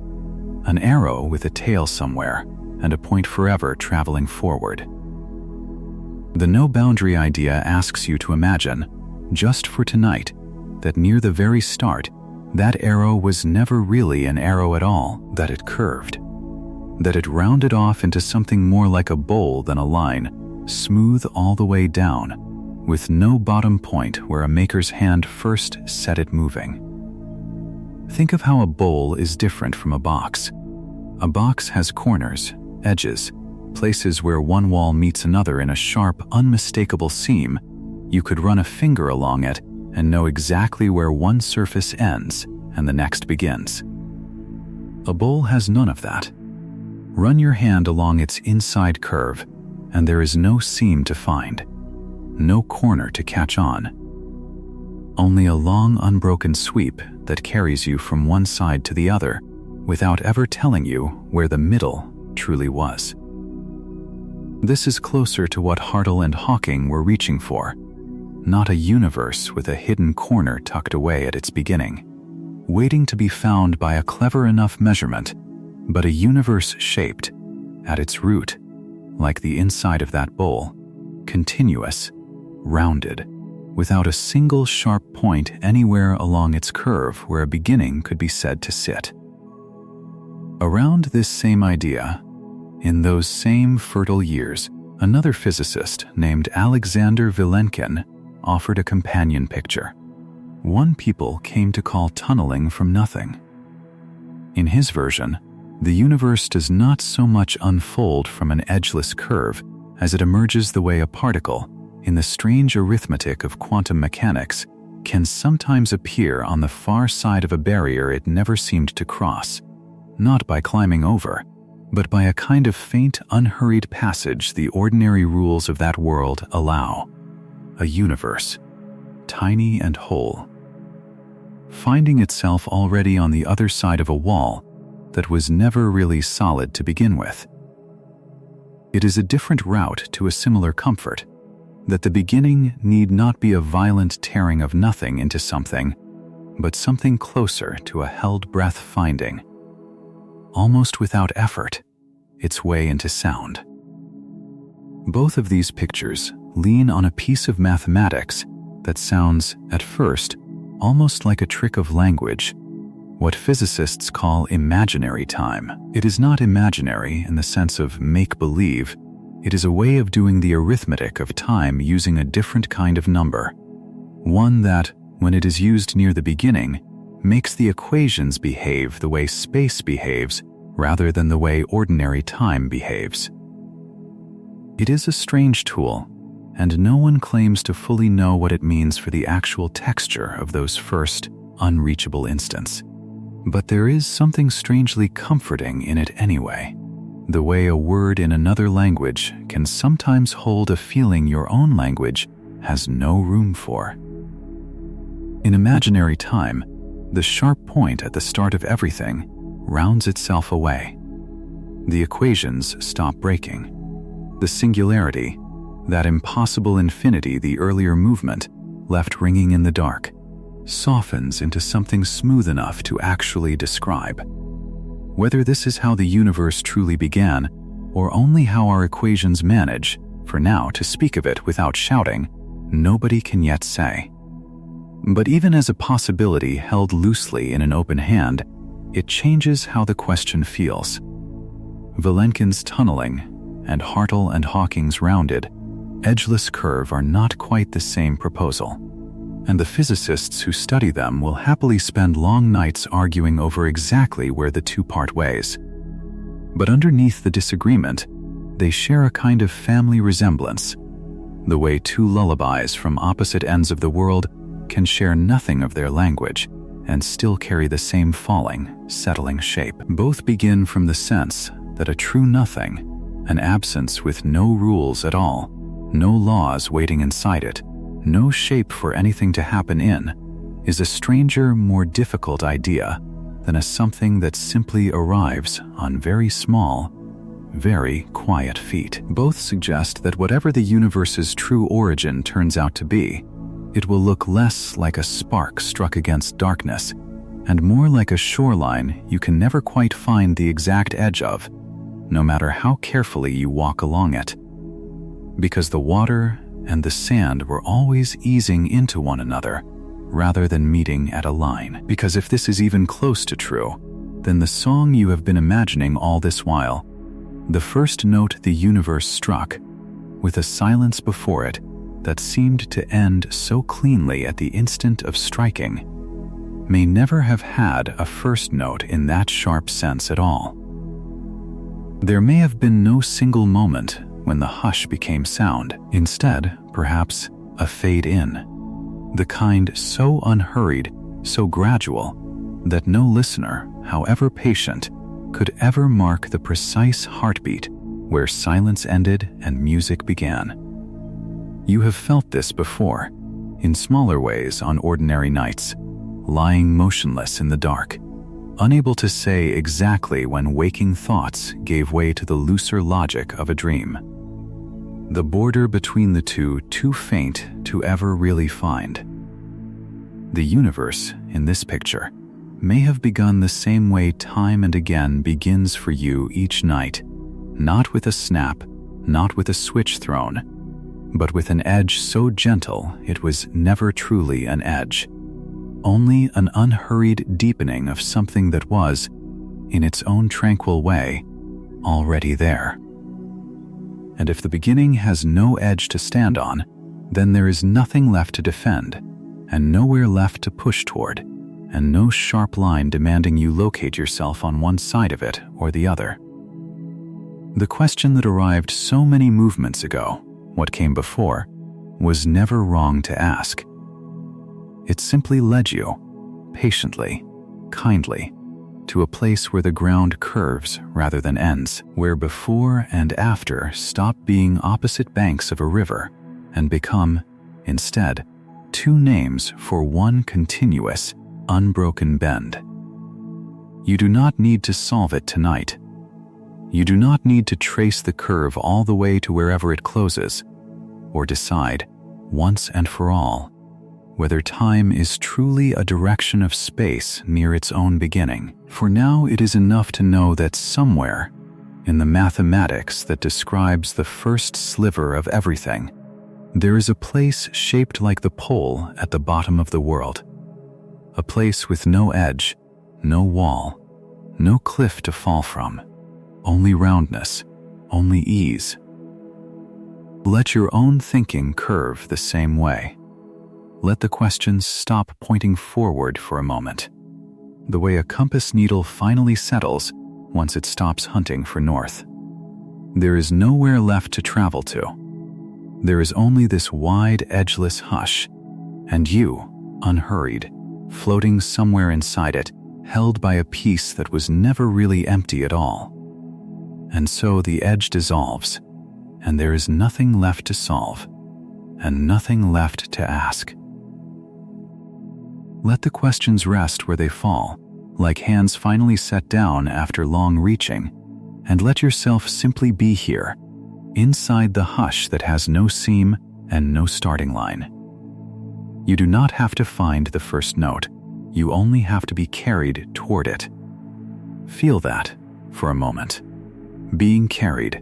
Speaker 1: an arrow with a tail somewhere, and a point forever traveling forward. The no-boundary idea asks you to imagine, just for tonight, that near the very start, that arrow was never really an arrow at all, that it curved, that it rounded off into something more like a bowl than a line, smooth all the way down, with no bottom point where a maker's hand first set it moving. Think of how a bowl is different from a box. A box has corners, edges, places where one wall meets another in a sharp, unmistakable seam. You could run a finger along it and know exactly where one surface ends and the next begins. A bowl has none of that. Run your hand along its inside curve, and there is no seam to find, no corner to catch on. Only a long, unbroken sweep that carries you from one side to the other without ever telling you where the middle truly was. This is closer to what Hartle and Hawking were reaching for, not a universe with a hidden corner tucked away at its beginning, waiting to be found by a clever enough measurement, but a universe shaped, at its root, like the inside of that bowl, continuous, rounded, without a single sharp point anywhere along its curve where a beginning could be said to sit. Around this same idea, in those same fertile years, another physicist named Alexander Vilenkin offered a companion picture, one people came to call tunneling from nothing. In his version, the universe does not so much unfold from an edgeless curve as it emerges the way a particle, in the strange arithmetic of quantum mechanics, can sometimes appear on the far side of a barrier it never seemed to cross, not by climbing over, but by a kind of faint, unhurried passage the ordinary rules of that world allow. A universe, tiny and whole, finding itself already on the other side of a wall that was never really solid to begin with. It is a different route to a similar comfort, that the beginning need not be a violent tearing of nothing into something, but something closer to a held breath finding, almost without effort, its way into sound. Both of these pictures lean on a piece of mathematics that sounds, at first, almost like a trick of language, what physicists call imaginary time. It is not imaginary in the sense of make-believe. It is a way of doing the arithmetic of time using a different kind of number, one that, when it is used near the beginning, makes the equations behave the way space behaves rather than the way ordinary time behaves. It is a strange tool, and no one claims to fully know what it means for the actual texture of those first, unreachable instants. But there is something strangely comforting in it anyway. The way a word in another language can sometimes hold a feeling your own language has no room for. In imaginary time, the sharp point at the start of everything rounds itself away. The equations stop breaking. The singularity, that impossible infinity the earlier movement left ringing in the dark, softens into something smooth enough to actually describe. Whether this is how the universe truly began, or only how our equations manage, for now, to speak of it without shouting, nobody can yet say. But even as a possibility held loosely in an open hand, it changes how the question feels. Vilenkin's tunneling and Hartle and Hawking's rounded, edgeless curve are not quite the same proposal, and the physicists who study them will happily spend long nights arguing over exactly where the two part ways. But underneath the disagreement, they share a kind of family resemblance, the way two lullabies from opposite ends of the world can share nothing of their language and still carry the same falling, settling shape. Both begin from the sense that a true nothing, an absence with no rules at all, no laws waiting inside it, no shape for anything to happen in, is a stranger, more difficult idea than a something that simply arrives on very small, very quiet feet. Both suggest that whatever the universe's true origin turns out to be, it will look less like a spark struck against darkness and more like a shoreline you can never quite find the exact edge of, no matter how carefully you walk along it. Because the water and the sand were always easing into one another rather than meeting at a line. Because if this is even close to true, then the song you have been imagining all this while, the first note the universe struck, with a silence before it that seemed to end so cleanly at the instant of striking, may never have had a first note in that sharp sense at all. There may have been no single moment when the hush became sound. Instead, perhaps, a fade in, the kind so unhurried, so gradual, that no listener, however patient, could ever mark the precise heartbeat where silence ended and music began. You have felt this before, in smaller ways on ordinary nights, lying motionless in the dark, unable to say exactly when waking thoughts gave way to the looser logic of a dream. The border between the two too faint to ever really find. The universe, in this picture, may have begun the same way time and again begins for you each night, not with a snap, not with a switch thrown, but with an edge so gentle it was never truly an edge, only an unhurried deepening of something that was, in its own tranquil way, already there. And if the beginning has no edge to stand on, then there is nothing left to defend, and nowhere left to push toward, and no sharp line demanding you locate yourself on one side of it or the other. The question that arrived so many movements ago, what came before, was never wrong to ask. It simply led you, patiently, kindly, to a place where the ground curves rather than ends, where before and after stop being opposite banks of a river and become, instead, two names for one continuous, unbroken bend. You do not need to solve it tonight. You do not need to trace the curve all the way to wherever it closes, or decide, once and for all, whether time is truly a direction of space near its own beginning. For now, it is enough to know that somewhere, in the mathematics that describes the first sliver of everything, there is a place shaped like the pole at the bottom of the world, a place with no edge, no wall, no cliff to fall from, only roundness, only ease. Let your own thinking curve the same way. Let the questions stop pointing forward for a moment, the way a compass needle finally settles once it stops hunting for north. There is nowhere left to travel to. There is only this wide, edgeless hush, and you, unhurried, floating somewhere inside it, held by a peace that was never really empty at all. And so the edge dissolves, and there is nothing left to solve, and nothing left to ask. Let the questions rest where they fall, like hands finally set down after long reaching, and let yourself simply be here, inside the hush that has no seam and no starting line. You do not have to find the first note. You only have to be carried toward it. Feel that for a moment. Being carried.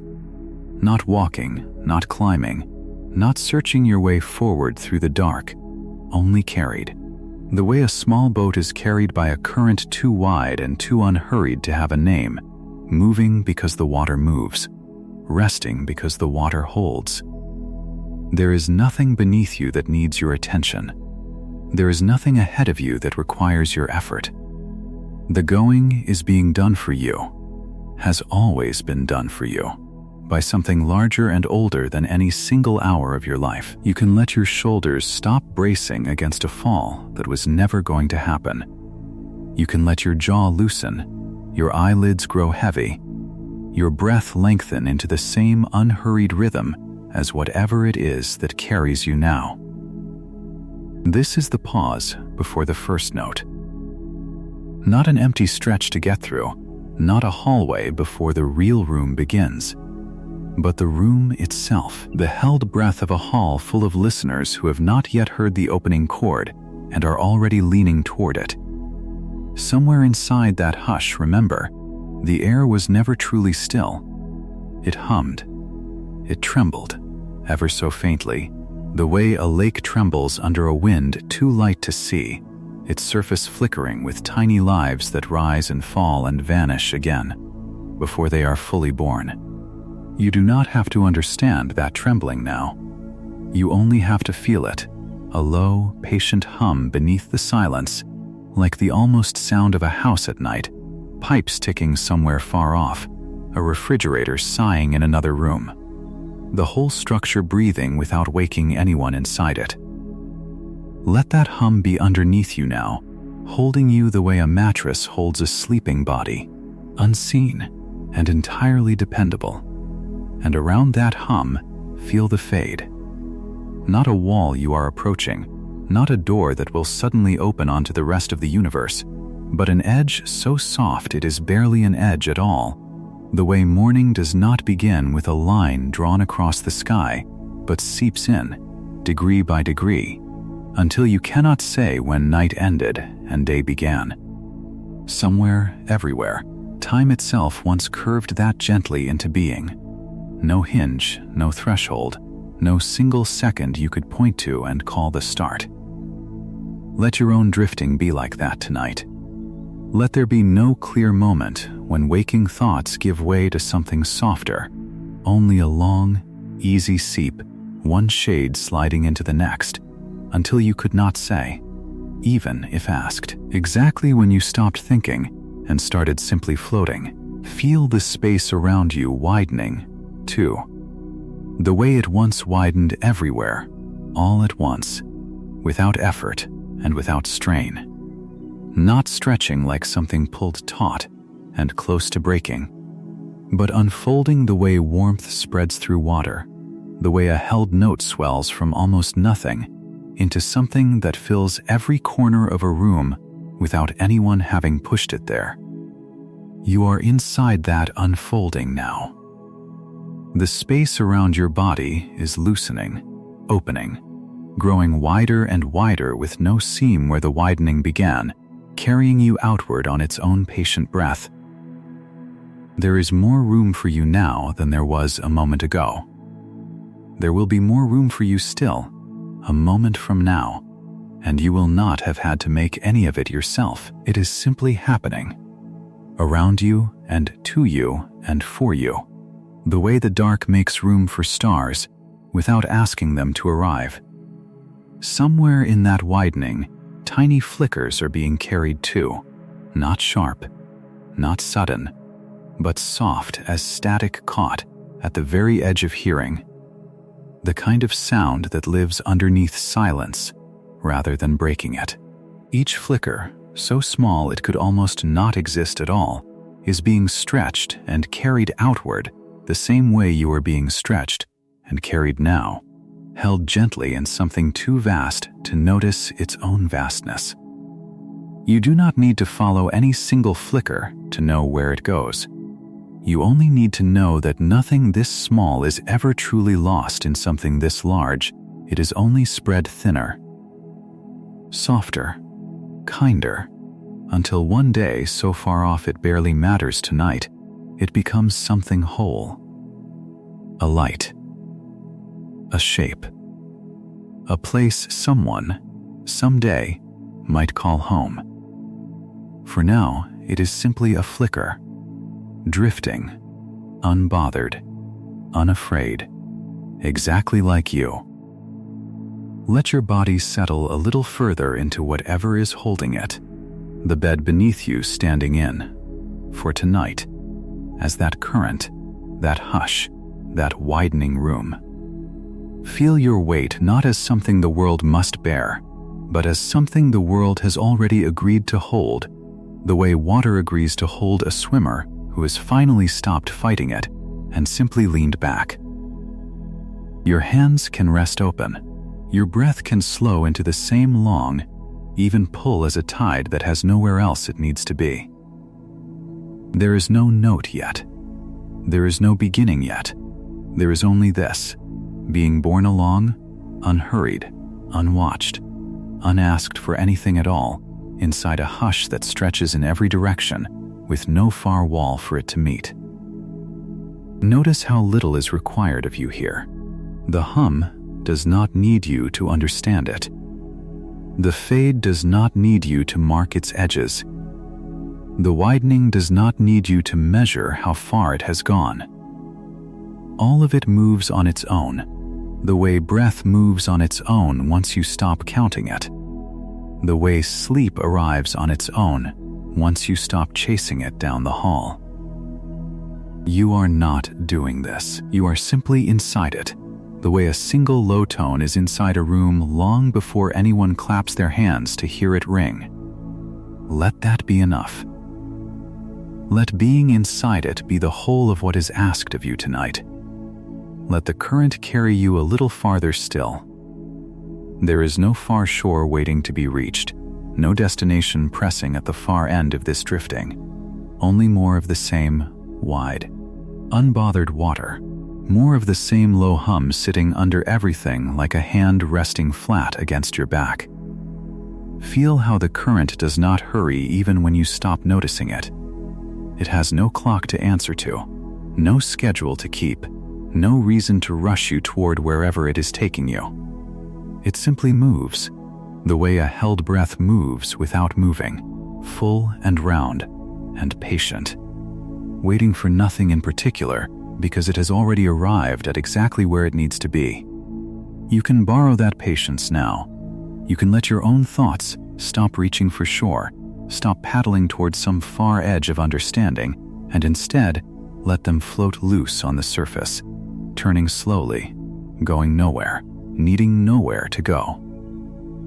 Speaker 1: Not walking, not climbing, not searching your way forward through the dark, only carried. The way a small boat is carried by a current too wide and too unhurried to have a name, moving because the water moves, resting because the water holds. There is nothing beneath you that needs your attention. There is nothing ahead of you that requires your effort. The going is being done for you, has always been done for you, by something larger and older than any single hour of your life. You can let your shoulders stop bracing against a fall that was never going to happen. You can let your jaw loosen, your eyelids grow heavy, your breath lengthen into the same unhurried rhythm as whatever it is that carries you now. This is the pause before the first note. Not an empty stretch to get through, not a hallway before the real room begins, but the room itself, the held breath of a hall full of listeners who have not yet heard the opening chord and are already leaning toward it. Somewhere inside that hush, remember, the air was never truly still. It hummed. It trembled, ever so faintly, the way a lake trembles under a wind too light to see, its surface flickering with tiny lives that rise and fall and vanish again, before they are fully born. You do not have to understand that trembling now. You only have to feel it, a low, patient hum beneath the silence, like the almost sound of a house at night, pipes ticking somewhere far off, a refrigerator sighing in another room. The whole structure breathing without waking anyone inside it. Let that hum be underneath you now, holding you the way a mattress holds a sleeping body, unseen and entirely dependable. And around that hum, feel the fade. Not a wall you are approaching, not a door that will suddenly open onto the rest of the universe, but an edge so soft it is barely an edge at all. The way morning does not begin with a line drawn across the sky, but seeps in, degree by degree, until you cannot say when night ended and day began. Somewhere, everywhere, time itself once curved that gently into being. No hinge, no threshold, no single second you could point to and call the start. Let your own drifting be like that tonight. Let there be no clear moment when waking thoughts give way to something softer, only a long, easy seep, one shade sliding into the next, until you could not say, even if asked. Exactly when you stopped thinking and started simply floating, feel the space around you widening, too. The way it once widened everywhere, all at once, without effort and without strain. Not stretching like something pulled taut and close to breaking, but unfolding the way warmth spreads through water, the way a held note swells from almost nothing into something that fills every corner of a room without anyone having pushed it there. You are inside that unfolding now. The space around your body is loosening, opening, growing wider and wider with no seam where the widening began, carrying you outward on its own patient breath. There is more room for you now than there was a moment ago. There will be more room for you still, a moment from now, and you will not have had to make any of it yourself. It is simply happening. Around you and to you and for you. The way the dark makes room for stars without asking them to arrive. Somewhere in that widening, tiny flickers are being carried too, not sharp, not sudden, but soft as static caught at the very edge of hearing. The kind of sound that lives underneath silence rather than breaking it. Each flicker, so small it could almost not exist at all, is being stretched and carried outward the same way you are being stretched and carried now, held gently in something too vast to notice its own vastness. You do not need to follow any single flicker to know where it goes. You only need to know that nothing this small is ever truly lost in something this large. It is only spread thinner, softer, kinder, until one day, so far off it barely matters tonight, it becomes something whole. A light, a shape, a place someone, someday, might call home. For now, it is simply a flicker, drifting, unbothered, unafraid, exactly like you. Let your body settle a little further into whatever is holding it, the bed beneath you standing in, for tonight, as that current, that hush, that widening room. Feel your weight not as something the world must bear, but as something the world has already agreed to hold, the way water agrees to hold a swimmer who has finally stopped fighting it and simply leaned back. Your hands can rest open. Your breath can slow into the same long, even pull as a tide that has nowhere else it needs to be. There is no note yet. There is no beginning yet. There is only this, being borne along, unhurried, unwatched, unasked for anything at all, inside a hush that stretches in every direction, with no far wall for it to meet. Notice how little is required of you here. The hum does not need you to understand it. The fade does not need you to mark its edges. The widening does not need you to measure how far it has gone. All of it moves on its own, the way breath moves on its own once you stop counting it. The way sleep arrives on its own once you stop chasing it down the hall. You are not doing this. You are simply inside it, the way a single low tone is inside a room long before anyone claps their hands to hear it ring. Let that be enough. Let being inside it be the whole of what is asked of you tonight. Let the current carry you a little farther still. There is no far shore waiting to be reached, no destination pressing at the far end of this drifting. Only more of the same wide, unbothered water, more of the same low hum sitting under everything like a hand resting flat against your back. Feel how the current does not hurry even when you stop noticing it. It has no clock to answer to, no schedule to keep, no reason to rush you toward wherever it is taking you. It simply moves, the way a held breath moves without moving, full and round and patient, waiting for nothing in particular because it has already arrived at exactly where it needs to be. You can borrow that patience now. You can let your own thoughts stop reaching for shore, stop paddling towards some far edge of understanding, and instead let them float loose on the surface, turning slowly, going nowhere, needing nowhere to go.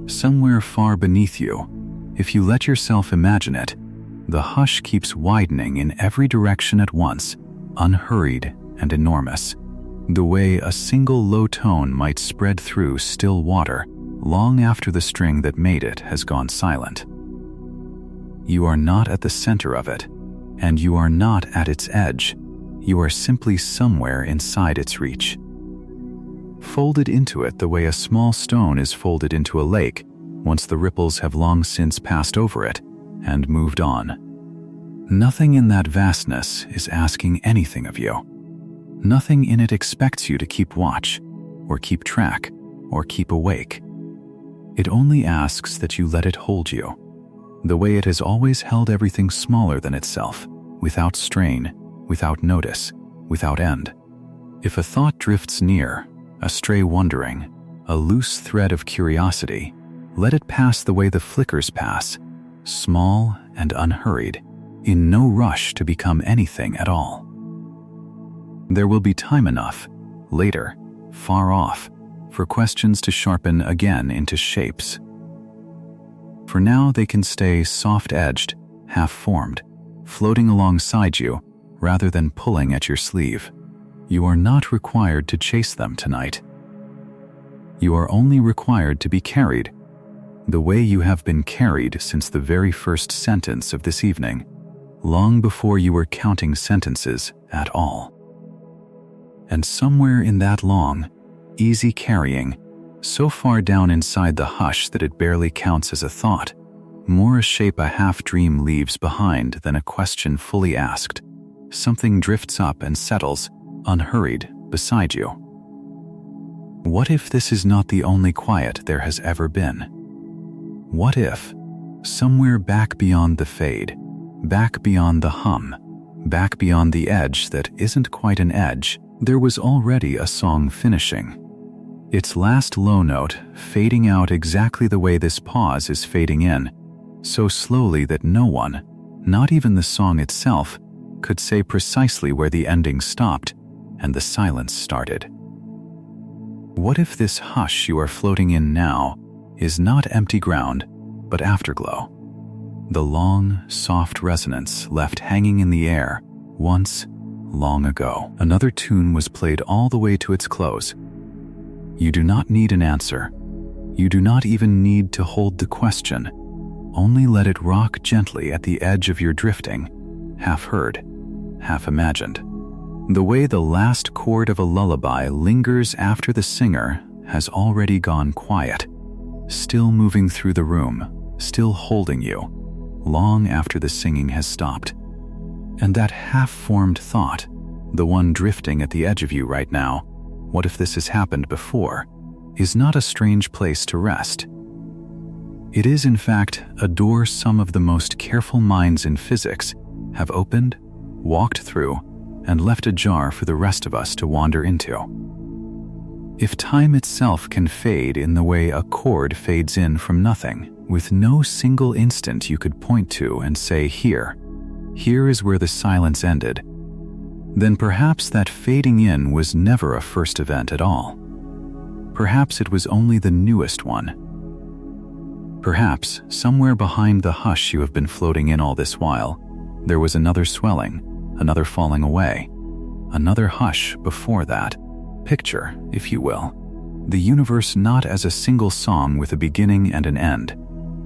Speaker 1: Somewhere far beneath you, if you let yourself imagine it, the hush keeps widening in every direction at once, unhurried and enormous, the way a single low tone might spread through still water long after the string that made it has gone silent. You are not at the center of it, and you are not at its edge. You are simply somewhere inside its reach. Folded into it the way a small stone is folded into a lake once the ripples have long since passed over it and moved on. Nothing in that vastness is asking anything of you. Nothing in it expects you to keep watch, or keep track, or keep awake. It only asks that you let it hold you, the way it has always held everything smaller than itself, without strain, without notice, without end. If a thought drifts near, a stray wondering, a loose thread of curiosity, let it pass the way the flickers pass, small and unhurried, in no rush to become anything at all. There will be time enough, later, far off, for questions to sharpen again into shapes. For now they can stay soft-edged, half-formed, floating alongside you rather than pulling at your sleeve. You are not required to chase them tonight. You are only required to be carried, the way you have been carried since the very first sentence of this evening, long before you were counting sentences at all. And somewhere in that long, easy carrying, so far down inside the hush that it barely counts as a thought, more a shape a half-dream leaves behind than a question fully asked, something drifts up and settles, unhurried, beside you. What if this is not the only quiet there has ever been? What if, somewhere back beyond the fade, back beyond the hum, back beyond the edge that isn't quite an edge, there was already a song finishing? Its last low note fading out exactly the way this pause is fading in, so slowly that no one, not even the song itself, could say precisely where the ending stopped and the silence started. What if this hush you are floating in now is not empty ground, but afterglow? The long, soft resonance left hanging in the air once, long ago. Another tune was played all the way to its close. You do not need an answer. You do not even need to hold the question. Only let it rock gently at the edge of your drifting, half heard, half imagined. The way the last chord of a lullaby lingers after the singer has already gone quiet, still moving through the room, still holding you, long after the singing has stopped. And that half-formed thought, the one drifting at the edge of you right now, what if this has happened before, is not a strange place to rest. It is, in fact, a door some of the most careful minds in physics have opened, walked through, and left ajar for the rest of us to wander into. If time itself can fade in the way a chord fades in from nothing, with no single instant you could point to and say, here is where the silence ended, then perhaps that fading in was never a first event at all. Perhaps it was only the newest one. Perhaps, somewhere behind the hush you have been floating in all this while, there was another swelling, another falling away, another hush before that. Picture, if you will, the universe not as a single song with a beginning and an end,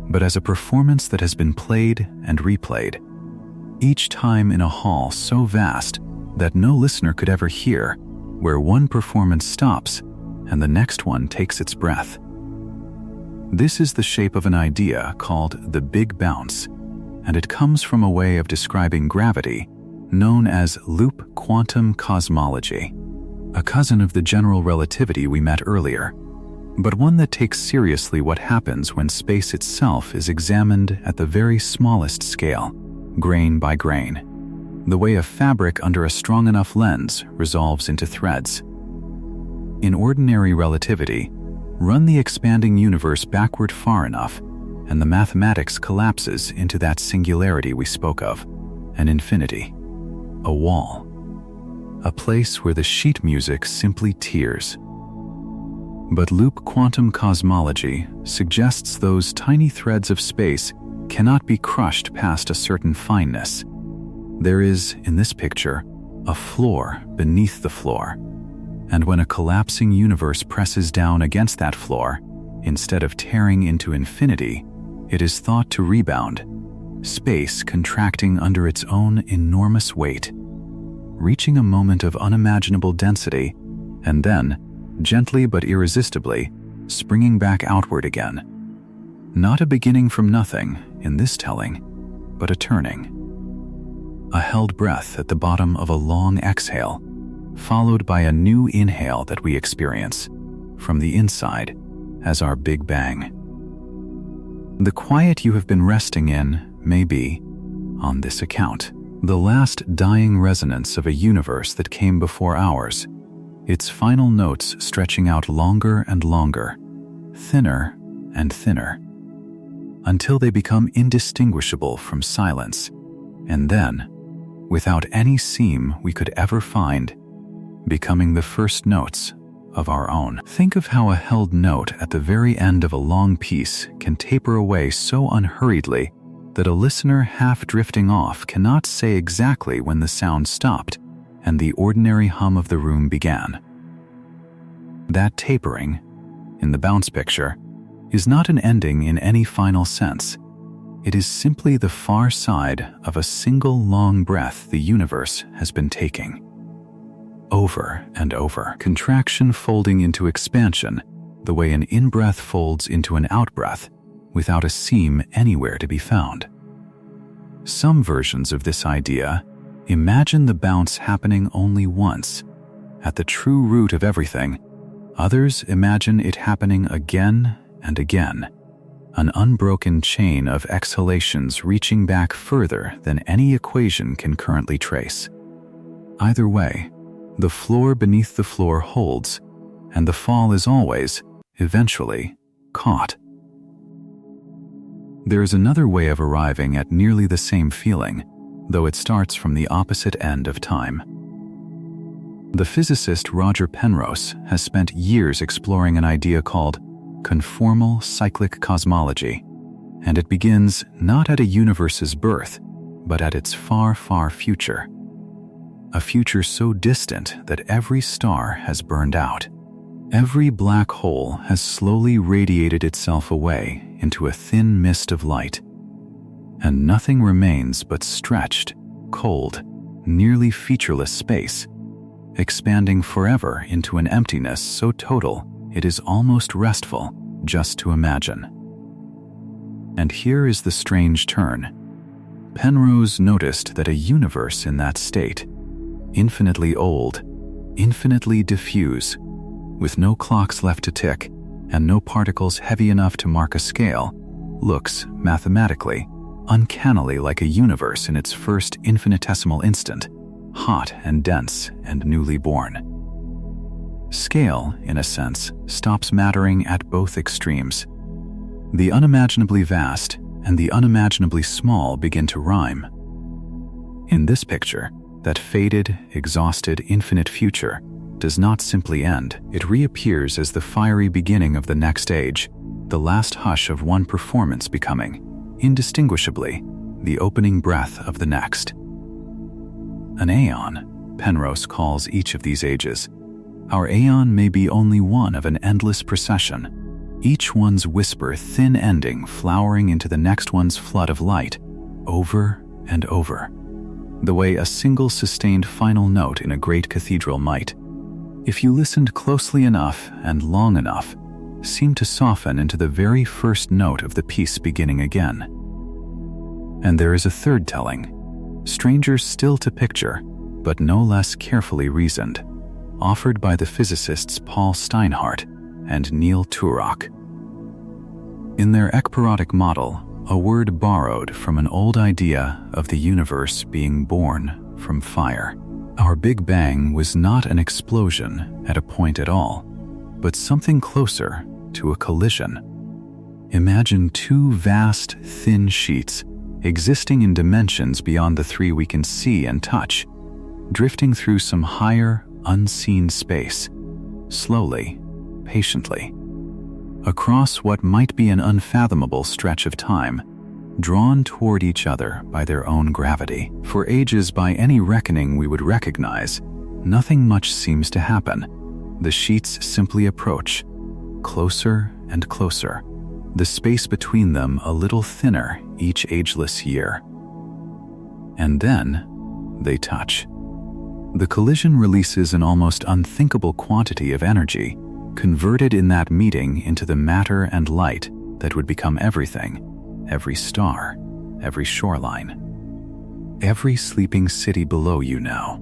Speaker 1: but as a performance that has been played and replayed, each time in a hall so vast that no listener could ever hear, where one performance stops and the next one takes its breath. This is the shape of an idea called the Big Bounce, and it comes from a way of describing gravity known as loop quantum cosmology, a cousin of the general relativity we met earlier, but one that takes seriously what happens when space itself is examined at the very smallest scale, grain by grain, the way a fabric under a strong enough lens resolves into threads. In ordinary relativity, run the expanding universe backward far enough, and the mathematics collapses into that singularity we spoke of, an infinity, a wall, a place where the sheet music simply tears. But loop quantum cosmology suggests those tiny threads of space cannot be crushed past a certain fineness. There is, in this picture, a floor beneath the floor, and when a collapsing universe presses down against that floor, instead of tearing into infinity, it is thought to rebound, space contracting under its own enormous weight, reaching a moment of unimaginable density, and then, gently but irresistibly, springing back outward again. Not a beginning from nothing in this telling, but a turning. A held breath at the bottom of a long exhale, followed by a new inhale that we experience, from the inside, as our Big Bang. The quiet you have been resting in may be, on this account, the last dying resonance of a universe that came before ours, its final notes stretching out longer and longer, thinner and thinner, until they become indistinguishable from silence, and then, without any seam we could ever find, becoming the first notes of our own. Think of how a held note at the very end of a long piece can taper away so unhurriedly that a listener half drifting off cannot say exactly when the sound stopped and the ordinary hum of the room began. That tapering, in the bounce picture, is not an ending in any final sense. It is simply the far side of a single long breath the universe has been taking. Over and over, contraction folding into expansion, the way an in-breath folds into an out-breath, without a seam anywhere to be found. Some versions of this idea imagine the bounce happening only once, at the true root of everything. Others imagine it happening again and again, an unbroken chain of exhalations reaching back further than any equation can currently trace. Either way, the floor beneath the floor holds, and the fall is always, eventually, caught. There is another way of arriving at nearly the same feeling, though it starts from the opposite end of time. The physicist Roger Penrose has spent years exploring an idea called conformal cyclic cosmology, and it begins not at a universe's birth, but at its far, far future. A future so distant that every star has burned out. Every black hole has slowly radiated itself away into a thin mist of light, and nothing remains but stretched, cold, nearly featureless space, expanding forever into an emptiness so total it is almost restful just to imagine. And here is the strange turn. Penrose noticed that a universe in that state, infinitely old, infinitely diffuse, with no clocks left to tick and no particles heavy enough to mark a scale, looks, mathematically, uncannily like a universe in its first infinitesimal instant, hot and dense and newly born. Scale, in a sense, stops mattering at both extremes. The unimaginably vast and the unimaginably small begin to rhyme. In this picture, that faded, exhausted, infinite future does not simply end. It reappears as the fiery beginning of the next age, the last hush of one performance becoming, indistinguishably, the opening breath of the next. An aeon, Penrose calls each of these ages. Our aeon may be only one of an endless procession, each one's whisper thin ending flowering into the next one's flood of light, over and over, the way a single sustained final note in a great cathedral might, if you listened closely enough and long enough, seem to soften into the very first note of the piece beginning again. And there is a third telling, stranger still to picture, but no less carefully reasoned, offered by the physicists Paul Steinhardt and Neil Turok. In their ekpyrotic model, a word borrowed from an old idea of the universe being born from fire. Our Big Bang was not an explosion at a point at all, but something closer to a collision. Imagine two vast, thin sheets existing in dimensions beyond the three we can see and touch, drifting through some higher, unseen space, slowly, patiently, across what might be an unfathomable stretch of time, drawn toward each other by their own gravity. For ages by any reckoning we would recognize, nothing much seems to happen. The sheets simply approach, closer and closer, the space between them a little thinner each ageless year. And then they touch. The collision releases an almost unthinkable quantity of energy, converted in that meeting into the matter and light that would become everything, every star, every shoreline, every sleeping city below you now.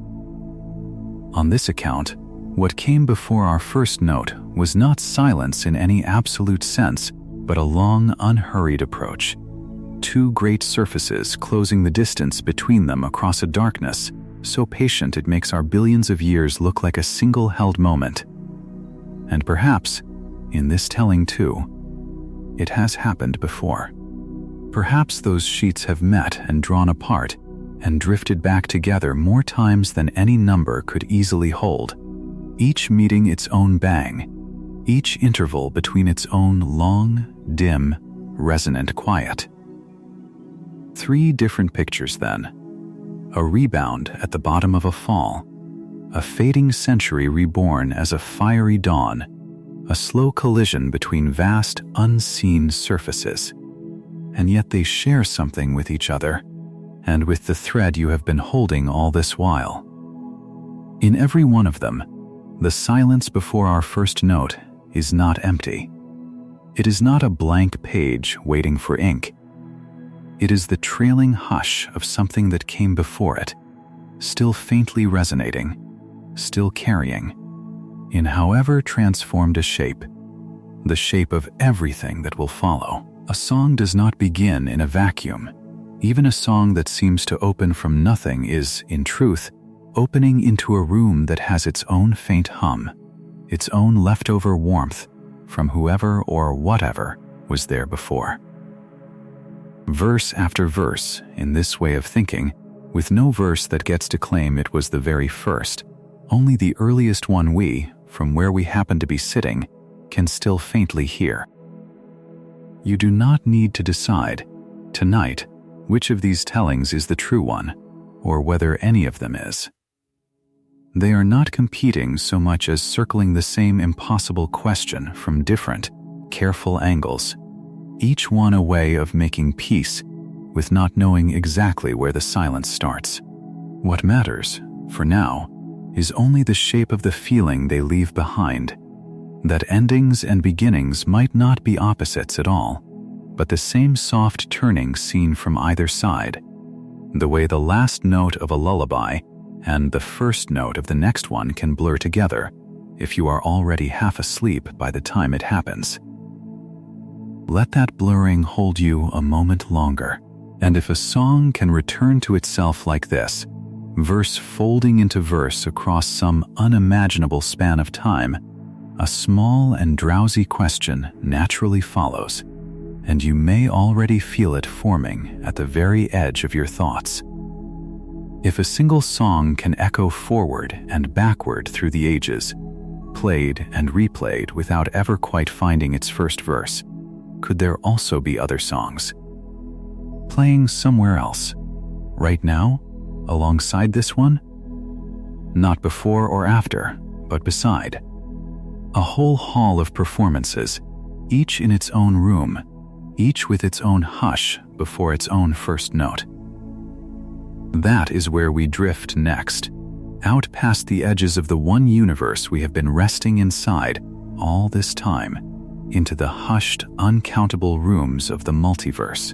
Speaker 1: On this account, what came before our first note was not silence in any absolute sense, but a long, unhurried approach. Two great surfaces closing the distance between them across a darkness so patient it makes our billions of years look like a single held moment. And perhaps, in this telling too, it has happened before. Perhaps those sheets have met and drawn apart and drifted back together more times than any number could easily hold, each meeting its own bang, each interval between its own long, dim, resonant quiet. 3 different pictures then. A rebound at the bottom of a fall, a fading century reborn as a fiery dawn, a slow collision between vast, unseen surfaces. And yet they share something with each other, and with the thread you have been holding all this while. In every one of them, the silence before our first note is not empty. It is not a blank page waiting for ink. It is the trailing hush of something that came before it, still faintly resonating, still carrying, in however transformed a shape, the shape of everything that will follow. A song does not begin in a vacuum. Even a song that seems to open from nothing is, in truth, opening into a room that has its own faint hum, its own leftover warmth from whoever or whatever was there before. Verse after verse, in this way of thinking, with no verse that gets to claim it was the very first, only the earliest one we, from where we happen to be sitting, can still faintly hear. You do not need to decide, tonight, which of these tellings is the true one, or whether any of them is. They are not competing so much as circling the same impossible question from different, careful angles, each one a way of making peace with not knowing exactly where the silence starts. What matters, for now, is only the shape of the feeling they leave behind, that endings and beginnings might not be opposites at all, but the same soft turning seen from either side, the way the last note of a lullaby and the first note of the next one can blur together if you are already half asleep by the time it happens. Let that blurring hold you a moment longer, and if a song can return to itself like this, verse folding into verse across some unimaginable span of time, a small and drowsy question naturally follows, and you may already feel it forming at the very edge of your thoughts. If a single song can echo forward and backward through the ages, played and replayed without ever quite finding its first verse, could there also be other songs playing somewhere else, right now, alongside this one? Not before or after, but beside. A whole hall of performances, each in its own room, each with its own hush before its own first note. That is where we drift next, out past the edges of the one universe we have been resting inside all this time, into the hushed, uncountable rooms of the multiverse.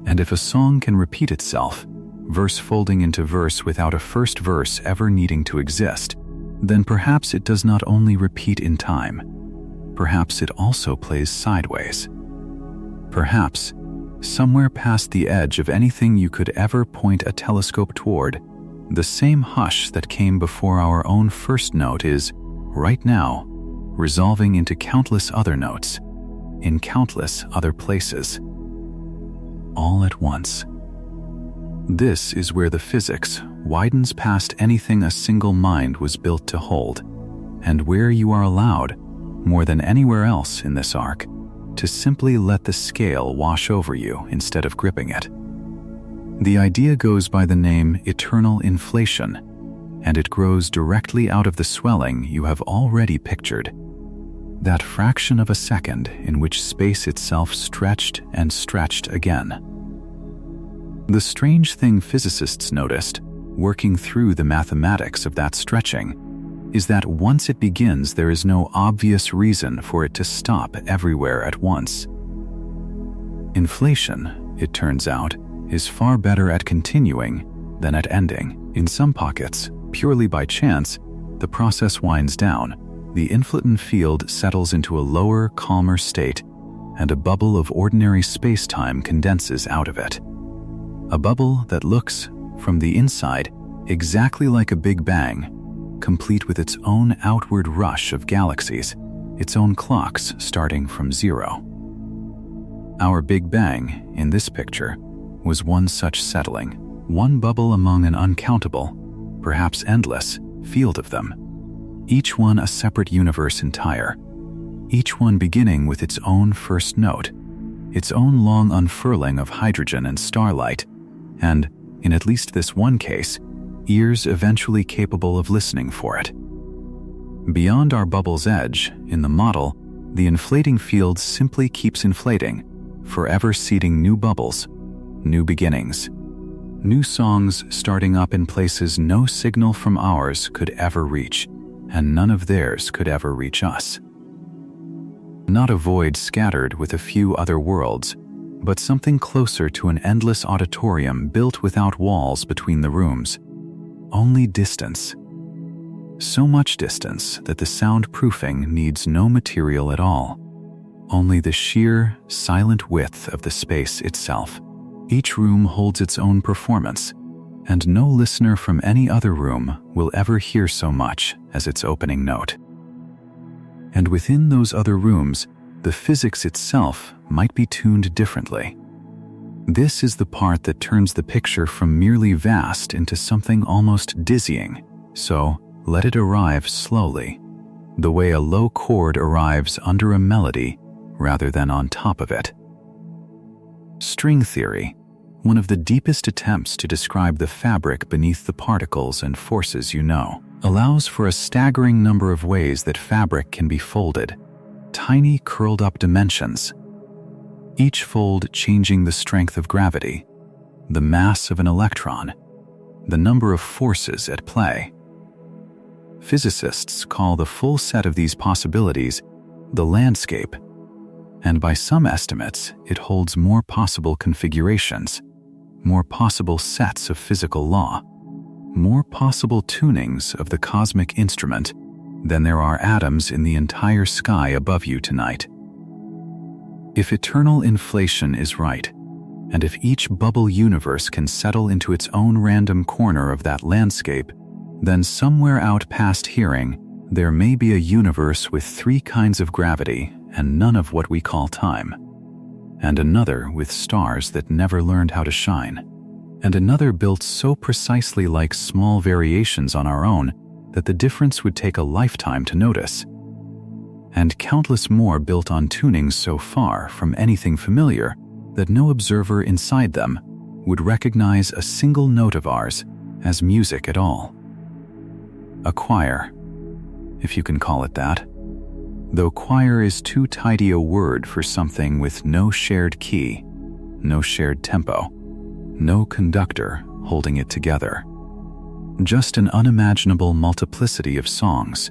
Speaker 1: And if a song can repeat itself, verse folding into verse without a first verse ever needing to exist, then perhaps it does not only repeat in time, perhaps it also plays sideways. Perhaps, somewhere past the edge of anything you could ever point a telescope toward, the same hush that came before our own first note is, right now, resolving into countless other notes, in countless other places, all at once. This is where the physics widens past anything a single mind was built to hold, and where you are allowed, more than anywhere else in this arc, to simply let the scale wash over you instead of gripping it. The idea goes by the name eternal inflation, and it grows directly out of the swelling you have already pictured, that fraction of a second in which space itself stretched and stretched again. The strange thing physicists noticed, working through the mathematics of that stretching, is that once it begins, there is no obvious reason for it to stop everywhere at once. Inflation, it turns out, is far better at continuing than at ending. In some pockets, purely by chance, the process winds down, the inflating field settles into a lower, calmer state, and a bubble of ordinary space-time condenses out of it. A bubble that looks, from the inside, exactly like a Big Bang, complete with its own outward rush of galaxies, its own clocks starting from zero. Our Big Bang, in this picture, was one such settling, one bubble among an uncountable, perhaps endless, field of them, each one a separate universe entire, each one beginning with its own first note, its own long unfurling of hydrogen and starlight, and, in at least this one case, ears eventually capable of listening for it. Beyond our bubble's edge, in the model, the inflating field simply keeps inflating, forever seeding new bubbles, new beginnings, new songs starting up in places no signal from ours could ever reach, and none of theirs could ever reach us. Not a void scattered with a few other worlds, but something closer to an endless auditorium built without walls between the rooms. Only distance. So much distance that the soundproofing needs no material at all. Only the sheer, silent width of the space itself. Each room holds its own performance, and no listener from any other room will ever hear so much as its opening note. And within those other rooms, the physics itself might be tuned differently. This is the part that turns the picture from merely vast into something almost dizzying, so let it arrive slowly, the way a low chord arrives under a melody rather than on top of it. String theory, one of the deepest attempts to describe the fabric beneath the particles and forces you know, allows for a staggering number of ways that fabric can be folded, tiny curled-up dimensions, each fold changing the strength of gravity, the mass of an electron, the number of forces at play. Physicists call the full set of these possibilities the landscape, and by some estimates, it holds more possible configurations, more possible sets of physical law, more possible tunings of the cosmic instrument than there are atoms in the entire sky above you tonight. If eternal inflation is right, and if each bubble universe can settle into its own random corner of that landscape, then somewhere out past hearing, there may be a universe with 3 kinds of gravity and none of what we call time, and another with stars that never learned how to shine, and another built so precisely like small variations on our own that the difference would take a lifetime to notice, and countless more built on tunings so far from anything familiar that no observer inside them would recognize a single note of ours as music at all. A choir, if you can call it that, though choir is too tidy a word for something with no shared key, no shared tempo, no conductor holding it together. Just an unimaginable multiplicity of songs,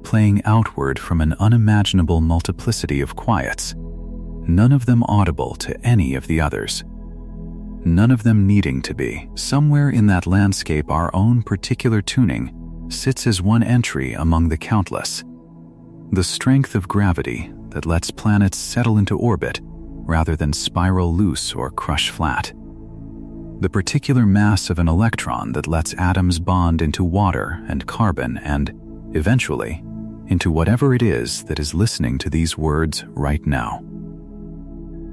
Speaker 1: playing outward from an unimaginable multiplicity of quiets, none of them audible to any of the others, none of them needing to be. Somewhere in that landscape, our own particular tuning sits as one entry among the countless. The strength of gravity that lets planets settle into orbit rather than spiral loose or crush flat. The particular mass of an electron that lets atoms bond into water and carbon and, eventually, into whatever it is that is listening to these words right now.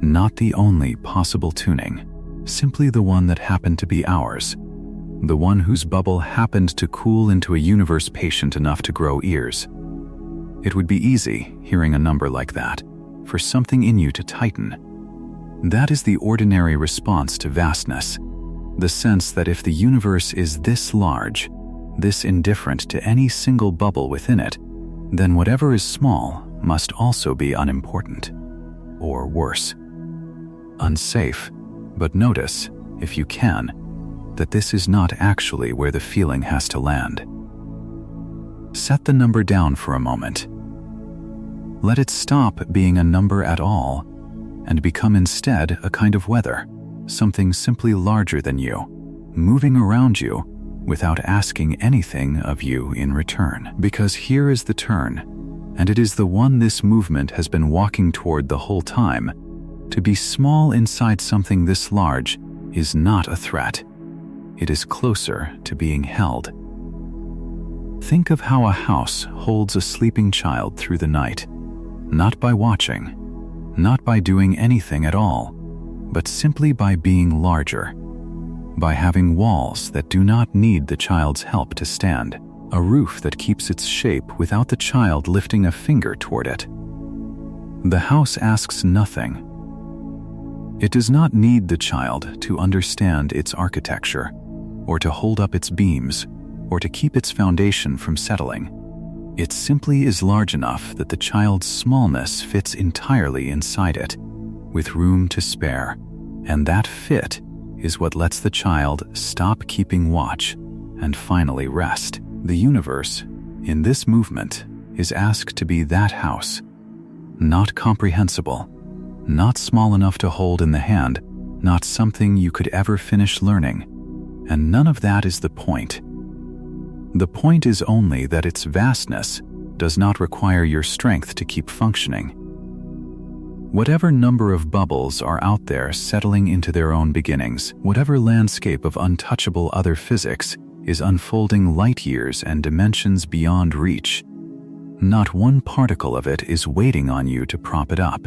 Speaker 1: Not the only possible tuning, simply the one that happened to be ours, the one whose bubble happened to cool into a universe patient enough to grow ears. It would be easy, hearing a number like that, for something in you to tighten. That is the ordinary response to vastness, the sense that if the universe is this large, this indifferent to any single bubble within it, then whatever is small must also be unimportant, or worse, unsafe. But notice, if you can, that this is not actually where the feeling has to land. Set the number down for a moment. Let it stop being a number at all and become instead a kind of weather, something simply larger than you, moving around you without asking anything of you in return. Because here is the turn, and it is the one this movement has been walking toward the whole time. To be small inside something this large is not a threat. It is closer to being held. Think of how a house holds a sleeping child through the night, not by watching, not by doing anything at all, but simply by being larger, by having walls that do not need the child's help to stand, a roof that keeps its shape without the child lifting a finger toward it. The house asks nothing. It does not need the child to understand its architecture, or to hold up its beams, or to keep its foundation from settling. It simply is large enough that the child's smallness fits entirely inside it, with room to spare, and that fit is what lets the child stop keeping watch and finally rest. The universe, in this movement, is asked to be that house, not comprehensible, not small enough to hold in the hand, not something you could ever finish learning, and none of that is the point. The point is only that its vastness does not require your strength to keep functioning. Whatever number of bubbles are out there settling into their own beginnings, whatever landscape of untouchable other physics is unfolding light years and dimensions beyond reach, not one particle of it is waiting on you to prop it up.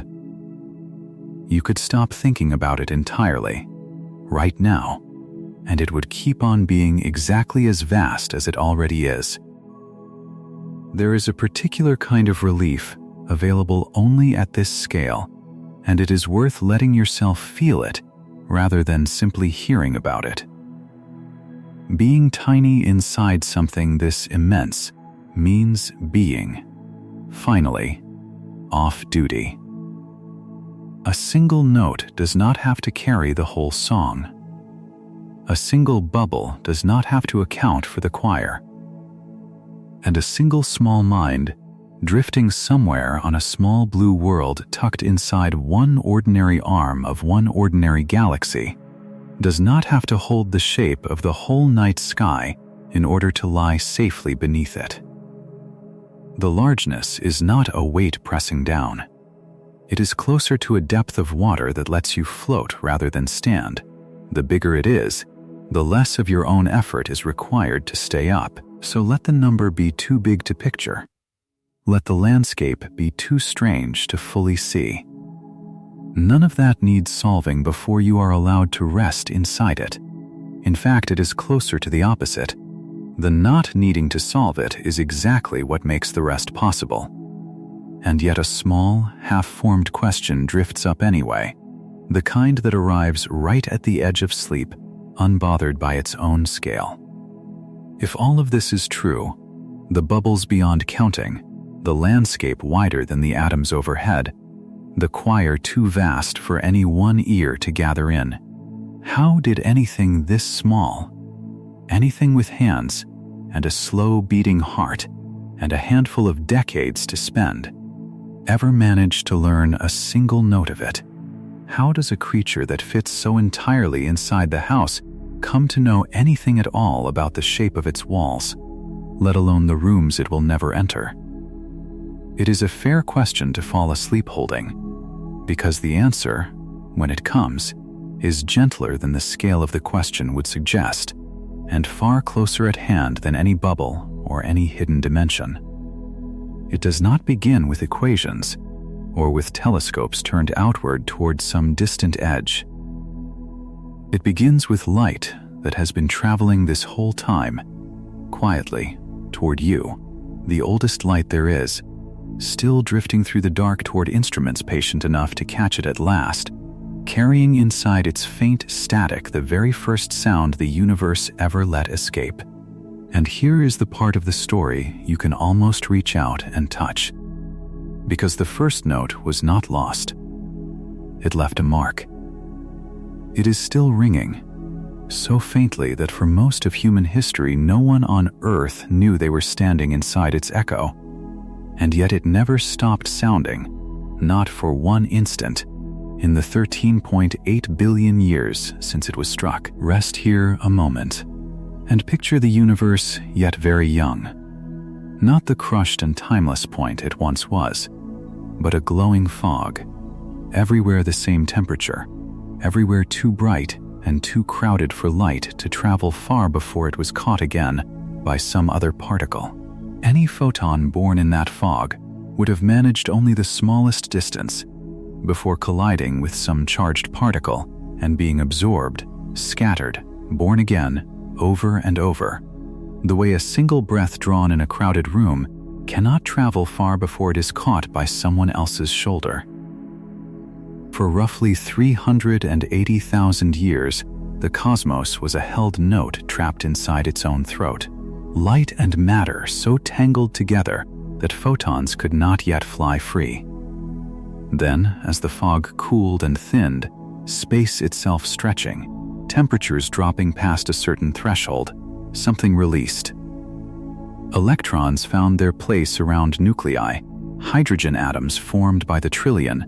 Speaker 1: You could stop thinking about it entirely, right now, and it would keep on being exactly as vast as it already is. There is a particular kind of relief available only at this scale, and it is worth letting yourself feel it rather than simply hearing about it. Being tiny inside something this immense means being, finally, off duty. A single note does not have to carry the whole song. A single bubble does not have to account for the choir. And a single small mind, drifting somewhere on a small blue world tucked inside one ordinary arm of one ordinary galaxy, does not have to hold the shape of the whole night sky in order to lie safely beneath it. The largeness is not a weight pressing down. It is closer to a depth of water that lets you float rather than stand. The bigger it is, the less of your own effort is required to stay up, so let the number be too big to picture. Let the landscape be too strange to fully see. None of that needs solving before you are allowed to rest inside it. In fact, it is closer to the opposite. The not needing to solve it is exactly what makes the rest possible. And yet a small, half-formed question drifts up anyway, the kind that arrives right at the edge of sleep, unbothered by its own scale. If all of this is true, the bubbles beyond counting, the landscape wider than the atoms overhead, the choir too vast for any one ear to gather in, how did anything this small, anything with hands and a slow beating heart and a handful of decades to spend, ever manage to learn a single note of it? How does a creature that fits so entirely inside the house come to know anything at all about the shape of its walls, let alone the rooms it will never enter? It is a fair question to fall asleep holding, because the answer, when it comes, is gentler than the scale of the question would suggest, and far closer at hand than any bubble or any hidden dimension. It does not begin with equations, or with telescopes turned outward toward some distant edge. It begins with light that has been traveling this whole time, quietly, toward you, the oldest light there is, still drifting through the dark toward instruments patient enough to catch it at last, carrying inside its faint static the very first sound the universe ever let escape. And here is the part of the story you can almost reach out and touch, because the first note was not lost. It left a mark. It is still ringing, so faintly that for most of human history no one on Earth knew they were standing inside its echo, and yet it never stopped sounding, not for one instant, in the 13.8 billion years since it was struck. Rest here a moment, and picture the universe yet very young. Not the crushed and timeless point it once was, but a glowing fog, everywhere the same temperature, everywhere too bright and too crowded for light to travel far before it was caught again by some other particle. Any photon born in that fog would have managed only the smallest distance before colliding with some charged particle and being absorbed, scattered, born again, over and over, the way a single breath drawn in a crowded room cannot travel far before it is caught by someone else's shoulder. For roughly 380,000 years, the cosmos was a held note trapped inside its own throat. Light and matter so tangled together that photons could not yet fly free. Then, as the fog cooled and thinned, space itself stretching, temperatures dropping past a certain threshold, something released. Electrons found their place around nuclei, hydrogen atoms formed by the trillion.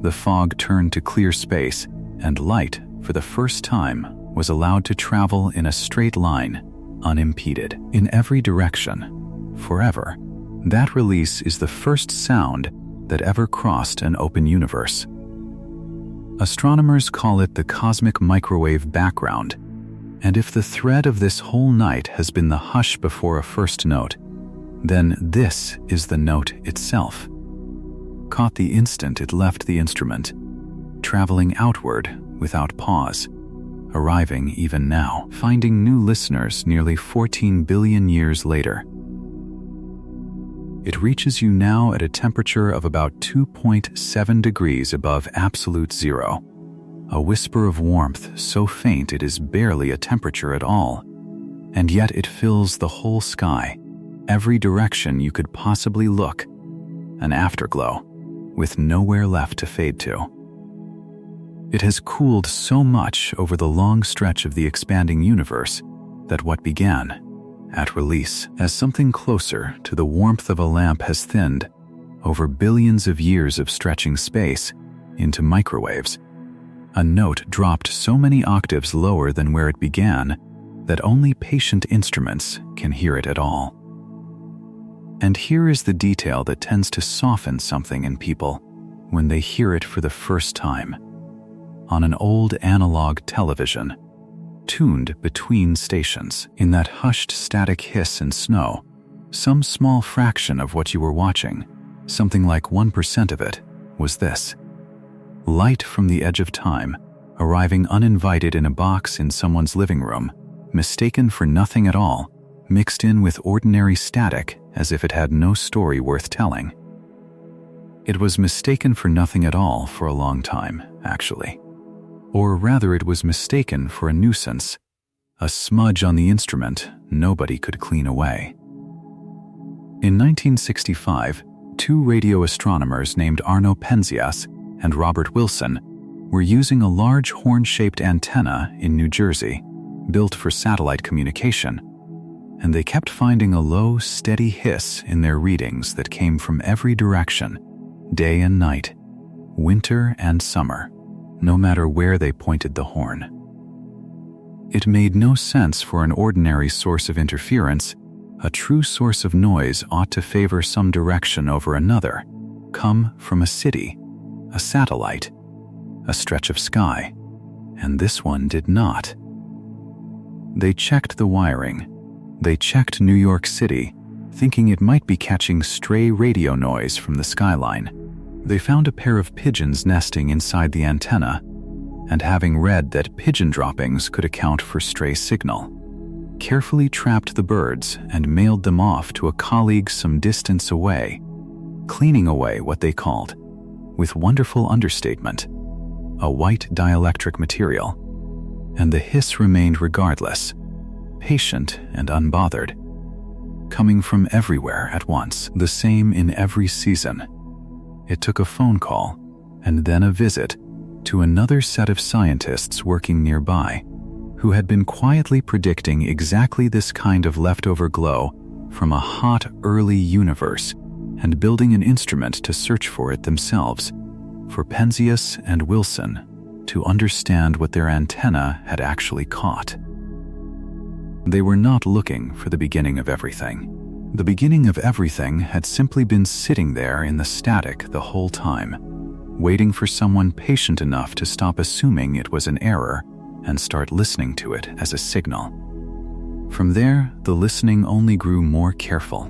Speaker 1: The fog turned to clear space, and light, for the first time, was allowed to travel in a straight line, unimpeded, in every direction, forever. That release is the first sound that ever crossed an open universe. Astronomers call it the cosmic microwave background, and if the thread of this whole night has been the hush before a first note, then this is the note itself. Caught the instant it left the instrument, traveling outward without pause, arriving even now, finding new listeners nearly 14 billion years later. It reaches you now at a temperature of about 2.7 degrees above absolute zero, a whisper of warmth so faint it is barely a temperature at all, and yet it fills the whole sky, every direction you could possibly look, an afterglow, with nowhere left to fade to. It has cooled so much over the long stretch of the expanding universe that what began, at release, as something closer to the warmth of a lamp has thinned, over billions of years of stretching space, into microwaves. A note dropped so many octaves lower than where it began that only patient instruments can hear it at all. And here is the detail that tends to soften something in people when they hear it for the first time. On an old analog television, tuned between stations, in that hushed static hiss and snow, some small fraction of what you were watching, something like 1% of it, was this. Light from the edge of time, arriving uninvited in a box in someone's living room, mistaken for nothing at all, mixed in with ordinary static as if it had no story worth telling. It was mistaken for nothing at all for a long time, actually. Or rather, it was mistaken for a nuisance, a smudge on the instrument nobody could clean away. In 1965, two radio astronomers named Arno Penzias and Robert Wilson were using a large horn-shaped antenna in New Jersey, built for satellite communication, and they kept finding a low, steady hiss in their readings that came from every direction, day and night, winter and summer, no matter where they pointed the horn. It made no sense for an ordinary source of interference. A true source of noise ought to favor some direction over another, come from a city, a satellite, a stretch of sky, and this one did not. They checked the wiring. They checked New York City, thinking it might be catching stray radio noise from the skyline. They found a pair of pigeons nesting inside the antenna, and having read that pigeon droppings could account for stray signal, carefully trapped the birds and mailed them off to a colleague some distance away, cleaning away what they called, with wonderful understatement, a white dielectric material. And the hiss remained regardless, patient and unbothered, coming from everywhere at once, the same in every season. It took a phone call, and then a visit, to another set of scientists working nearby, who had been quietly predicting exactly this kind of leftover glow from a hot early universe and building an instrument to search for it themselves, for Penzias and Wilson to understand what their antenna had actually caught. They were not looking for the beginning of everything. The beginning of everything had simply been sitting there in the static the whole time, waiting for someone patient enough to stop assuming it was an error and start listening to it as a signal. From there, the listening only grew more careful.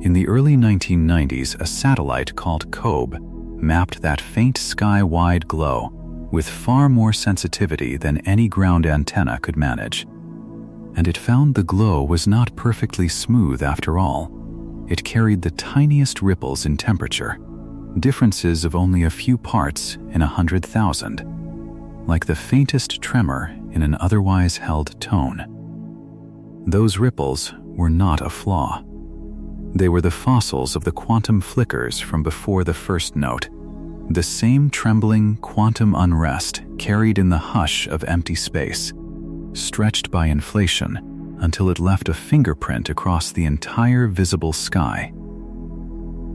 Speaker 1: In the early 1990s, a satellite called COBE mapped that faint sky-wide glow with far more sensitivity than any ground antenna could manage. And it found the glow was not perfectly smooth after all. It carried the tiniest ripples in temperature, differences of only a few parts in 100,000, like the faintest tremor in an otherwise held tone. Those ripples were not a flaw. They were the fossils of the quantum flickers from before the first note, the same trembling quantum unrest carried in the hush of empty space, stretched by inflation until it left a fingerprint across the entire visible sky.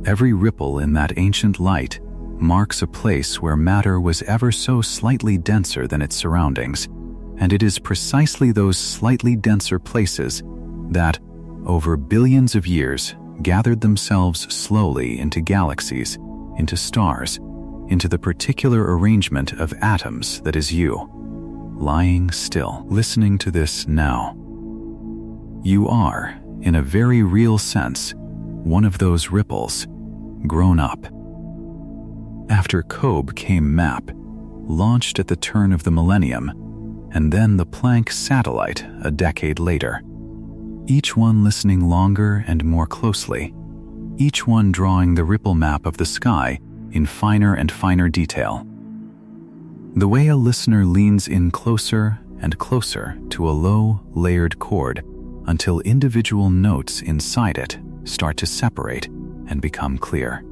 Speaker 1: Every ripple in that ancient light marks a place where matter was ever so slightly denser than its surroundings, and it is precisely those slightly denser places that, over billions of years, gathered themselves slowly into galaxies, into stars, into the particular arrangement of atoms that is you, lying still, listening to this now. You are, in a very real sense, one of those ripples, grown up. After COBE came MAP, launched at the turn of the millennium, and then the Planck satellite a decade later. Each one listening longer and more closely, each one drawing the ripple map of the sky in finer and finer detail. The way a listener leans in closer and closer to a low, layered chord until individual notes inside it start to separate and become clear.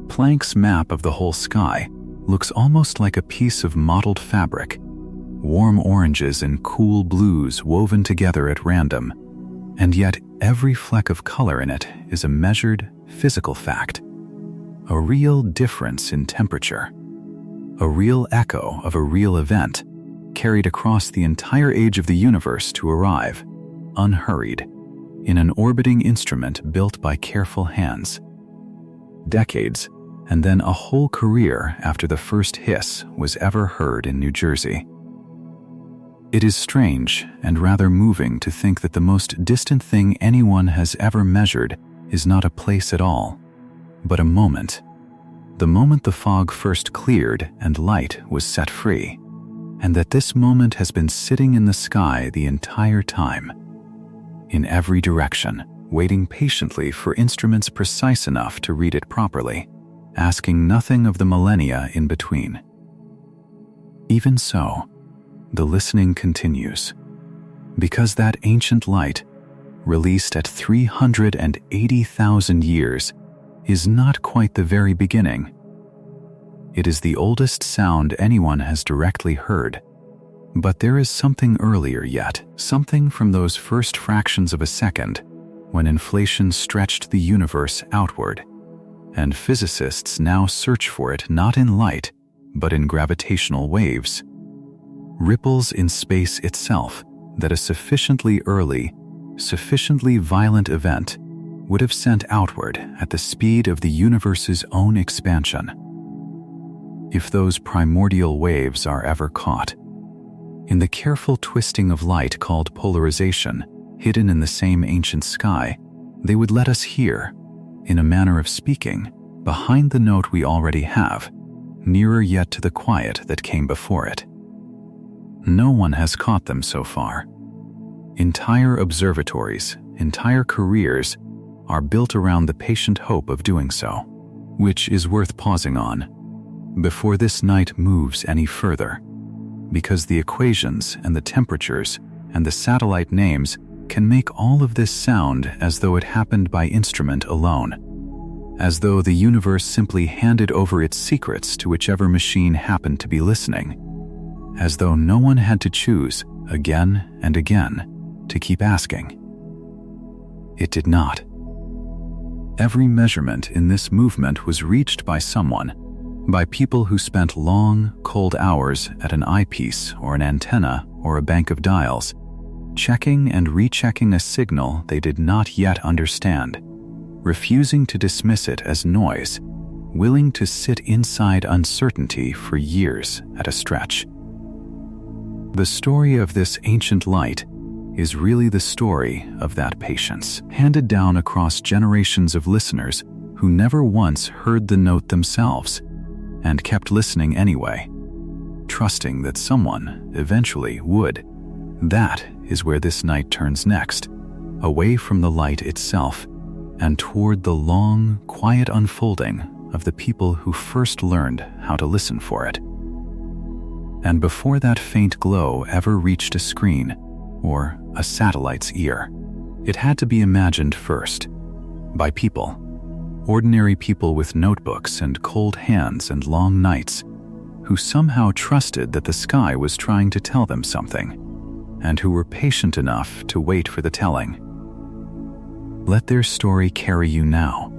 Speaker 1: Planck's map of the whole sky looks almost like a piece of mottled fabric, warm oranges and cool blues woven together at random, and yet every fleck of color in it is a measured, physical fact, a real difference in temperature, a real echo of a real event carried across the entire age of the universe to arrive, unhurried, in an orbiting instrument built by careful hands. Decades, and then a whole career after the first hiss was ever heard in New Jersey. It is strange and rather moving to think that the most distant thing anyone has ever measured is not a place at all, but a moment. The moment the fog first cleared and light was set free, and that this moment has been sitting in the sky the entire time, in every direction, waiting patiently for instruments precise enough to read it properly, asking nothing of the millennia in between. Even so, the listening continues, because that ancient light, released at 380,000 years, is not quite the very beginning. It is the oldest sound anyone has directly heard, but there is something earlier yet, something from those first fractions of a second when inflation stretched the universe outward, and physicists now search for it not in light, but in gravitational waves. Ripples in space itself that a sufficiently early, sufficiently violent event would have sent outward at the speed of the universe's own expansion. If those primordial waves are ever caught, in the careful twisting of light called polarization, hidden in the same ancient sky, they would let us hear, in a manner of speaking, behind the note we already have, nearer yet to the quiet that came before it. No one has caught them so far. Entire observatories, entire careers, are built around the patient hope of doing so, which is worth pausing on, before this night moves any further, because the equations and the temperatures and the satellite names can make all of this sound as though it happened by instrument alone, as though the universe simply handed over its secrets to whichever machine happened to be listening, as though no one had to choose, again and again, to keep asking. It did not. Every measurement in this movement was reached by someone, by people who spent long, cold hours at an eyepiece or an antenna or a bank of dials, checking and rechecking a signal they did not yet understand, refusing to dismiss it as noise, willing to sit inside uncertainty for years at a stretch. The story of this ancient light is really the story of that patience, handed down across generations of listeners who never once heard the note themselves and kept listening anyway, trusting that someone eventually would. That is where this night turns next, away from the light itself and toward the long, quiet unfolding of the people who first learned how to listen for it. And before that faint glow ever reached a screen or a satellite's ear, it had to be imagined first by people, ordinary people with notebooks and cold hands and long nights, who somehow trusted that the sky was trying to tell them something, and who were patient enough to wait for the telling. Let their story carry you now,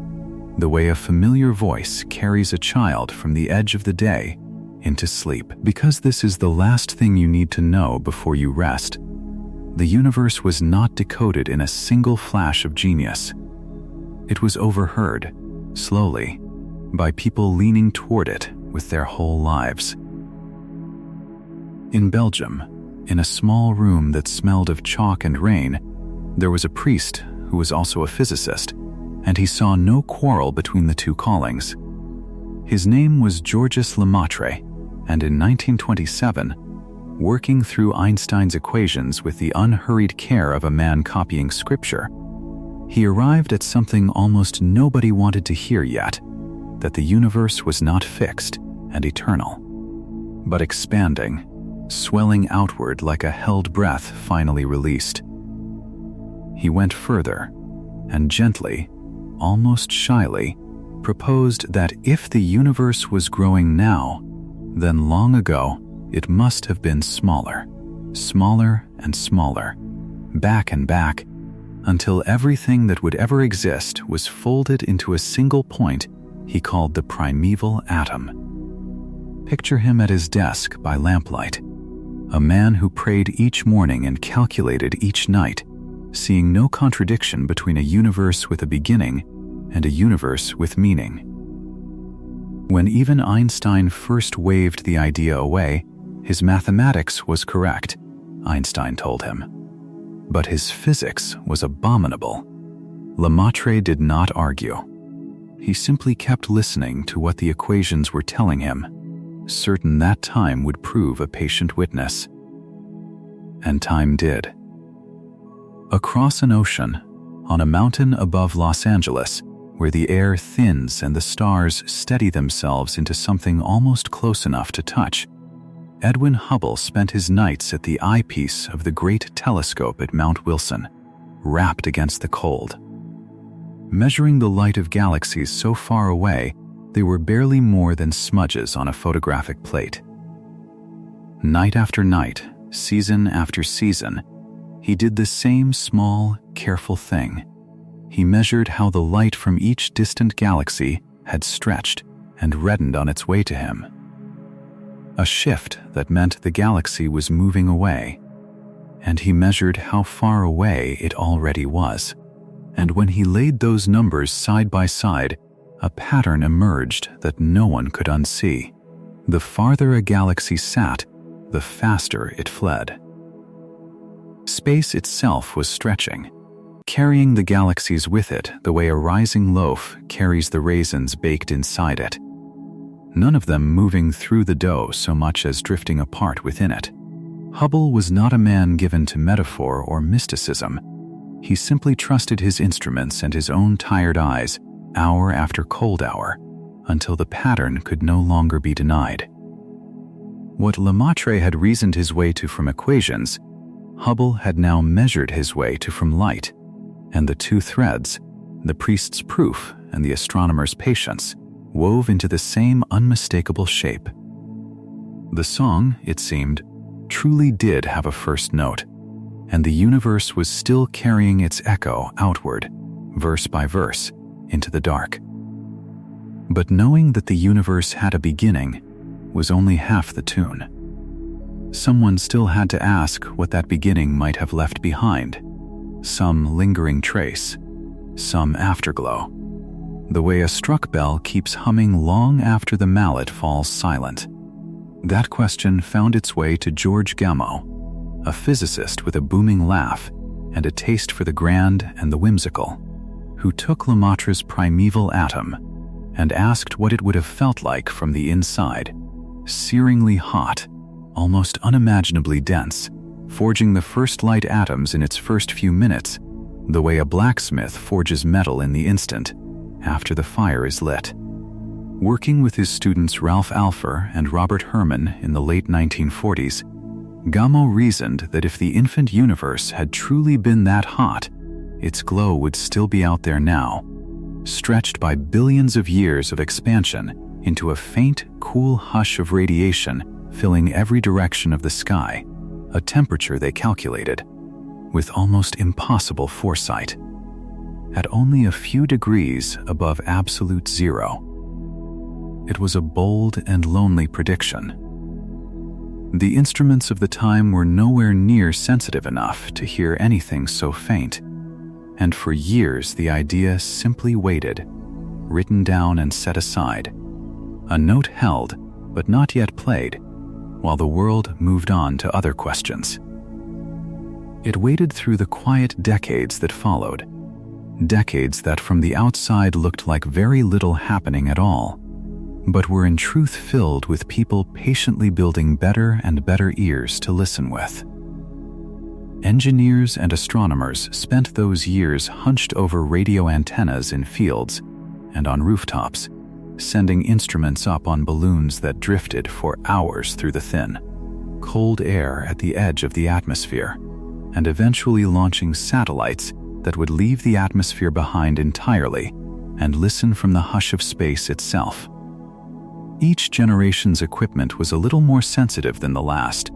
Speaker 1: the way a familiar voice carries a child from the edge of the day into sleep. Because this is the last thing you need to know before you rest, the universe was not decoded in a single flash of genius. It was overheard, slowly, by people leaning toward it with their whole lives. In Belgium, in a small room that smelled of chalk and rain, there was a priest who was also a physicist, and he saw no quarrel between the two callings. His name was Georges Lemaitre, and in 1927, working through Einstein's equations with the unhurried care of a man copying scripture, he arrived at something almost nobody wanted to hear yet, that the universe was not fixed and eternal, but expanding, swelling outward like a held breath finally released. He went further, and gently, almost shyly, proposed that if the universe was growing now, then long ago it must have been smaller, smaller and smaller, back and back, until everything that would ever exist was folded into a single point he called the primeval atom. Picture him at his desk by lamplight, a man who prayed each morning and calculated each night, seeing no contradiction between a universe with a beginning and a universe with meaning. When even Einstein first waved the idea away, his mathematics was correct, Einstein told him. But his physics was abominable. Lemaitre did not argue. He simply kept listening to what the equations were telling him, certain that time would prove a patient witness. And time did. Across an ocean, on a mountain above Los Angeles, where the air thins and the stars steady themselves into something almost close enough to touch, Edwin Hubble spent his nights at the eyepiece of the great telescope at Mount Wilson, wrapped against the cold. Measuring the light of galaxies so far away, they were barely more than smudges on a photographic plate. Night after night, season after season, he did the same small, careful thing. He measured how the light from each distant galaxy had stretched and reddened on its way to him. A shift that meant the galaxy was moving away, and he measured how far away it already was. And when he laid those numbers side by side, a pattern emerged that no one could unsee. The farther a galaxy sat, the faster it fled. Space itself was stretching, carrying the galaxies with it the way a rising loaf carries the raisins baked inside it, none of them moving through the dough so much as drifting apart within it. Hubble was not a man given to metaphor or mysticism. He simply trusted his instruments and his own tired eyes, hour after cold hour, until the pattern could no longer be denied. What Lemaitre had reasoned his way to from equations, Hubble had now measured his way to from light, and the two threads, the priest's proof and the astronomer's patience, wove into the same unmistakable shape. The song, it seemed, truly did have a first note, and the universe was still carrying its echo outward, verse by verse, into the dark. But knowing that the universe had a beginning was only half the tune. Someone still had to ask what that beginning might have left behind, some lingering trace, some afterglow, the way a struck bell keeps humming long after the mallet falls silent. That question found its way to George Gamow, a physicist with a booming laugh and a taste for the grand and the whimsical, who took Lemaitre's primeval atom and asked what it would have felt like from the inside, searingly hot, almost unimaginably dense, forging the first light atoms in its first few minutes, the way a blacksmith forges metal in the instant, after the fire is lit. Working with his students Ralph Alpher and Robert Herman in the late 1940s, Gamow reasoned that if the infant universe had truly been that hot, its glow would still be out there now, stretched by billions of years of expansion into a faint, cool hush of radiation filling every direction of the sky, a temperature they calculated, with almost impossible foresight, at only a few degrees above absolute zero. It was a bold and lonely prediction. The instruments of the time were nowhere near sensitive enough to hear anything so faint, and for years the idea simply waited, written down and set aside, a note held but not yet played, while the world moved on to other questions. It waited through the quiet decades that followed, decades that from the outside looked like very little happening at all, but were in truth filled with people patiently building better and better ears to listen with. Engineers and astronomers spent those years hunched over radio antennas in fields and on rooftops, sending instruments up on balloons that drifted for hours through the thin, cold air at the edge of the atmosphere, and eventually launching satellites that would leave the atmosphere behind entirely and listen from the hush of space itself. Each generation's equipment was a little more sensitive than the last,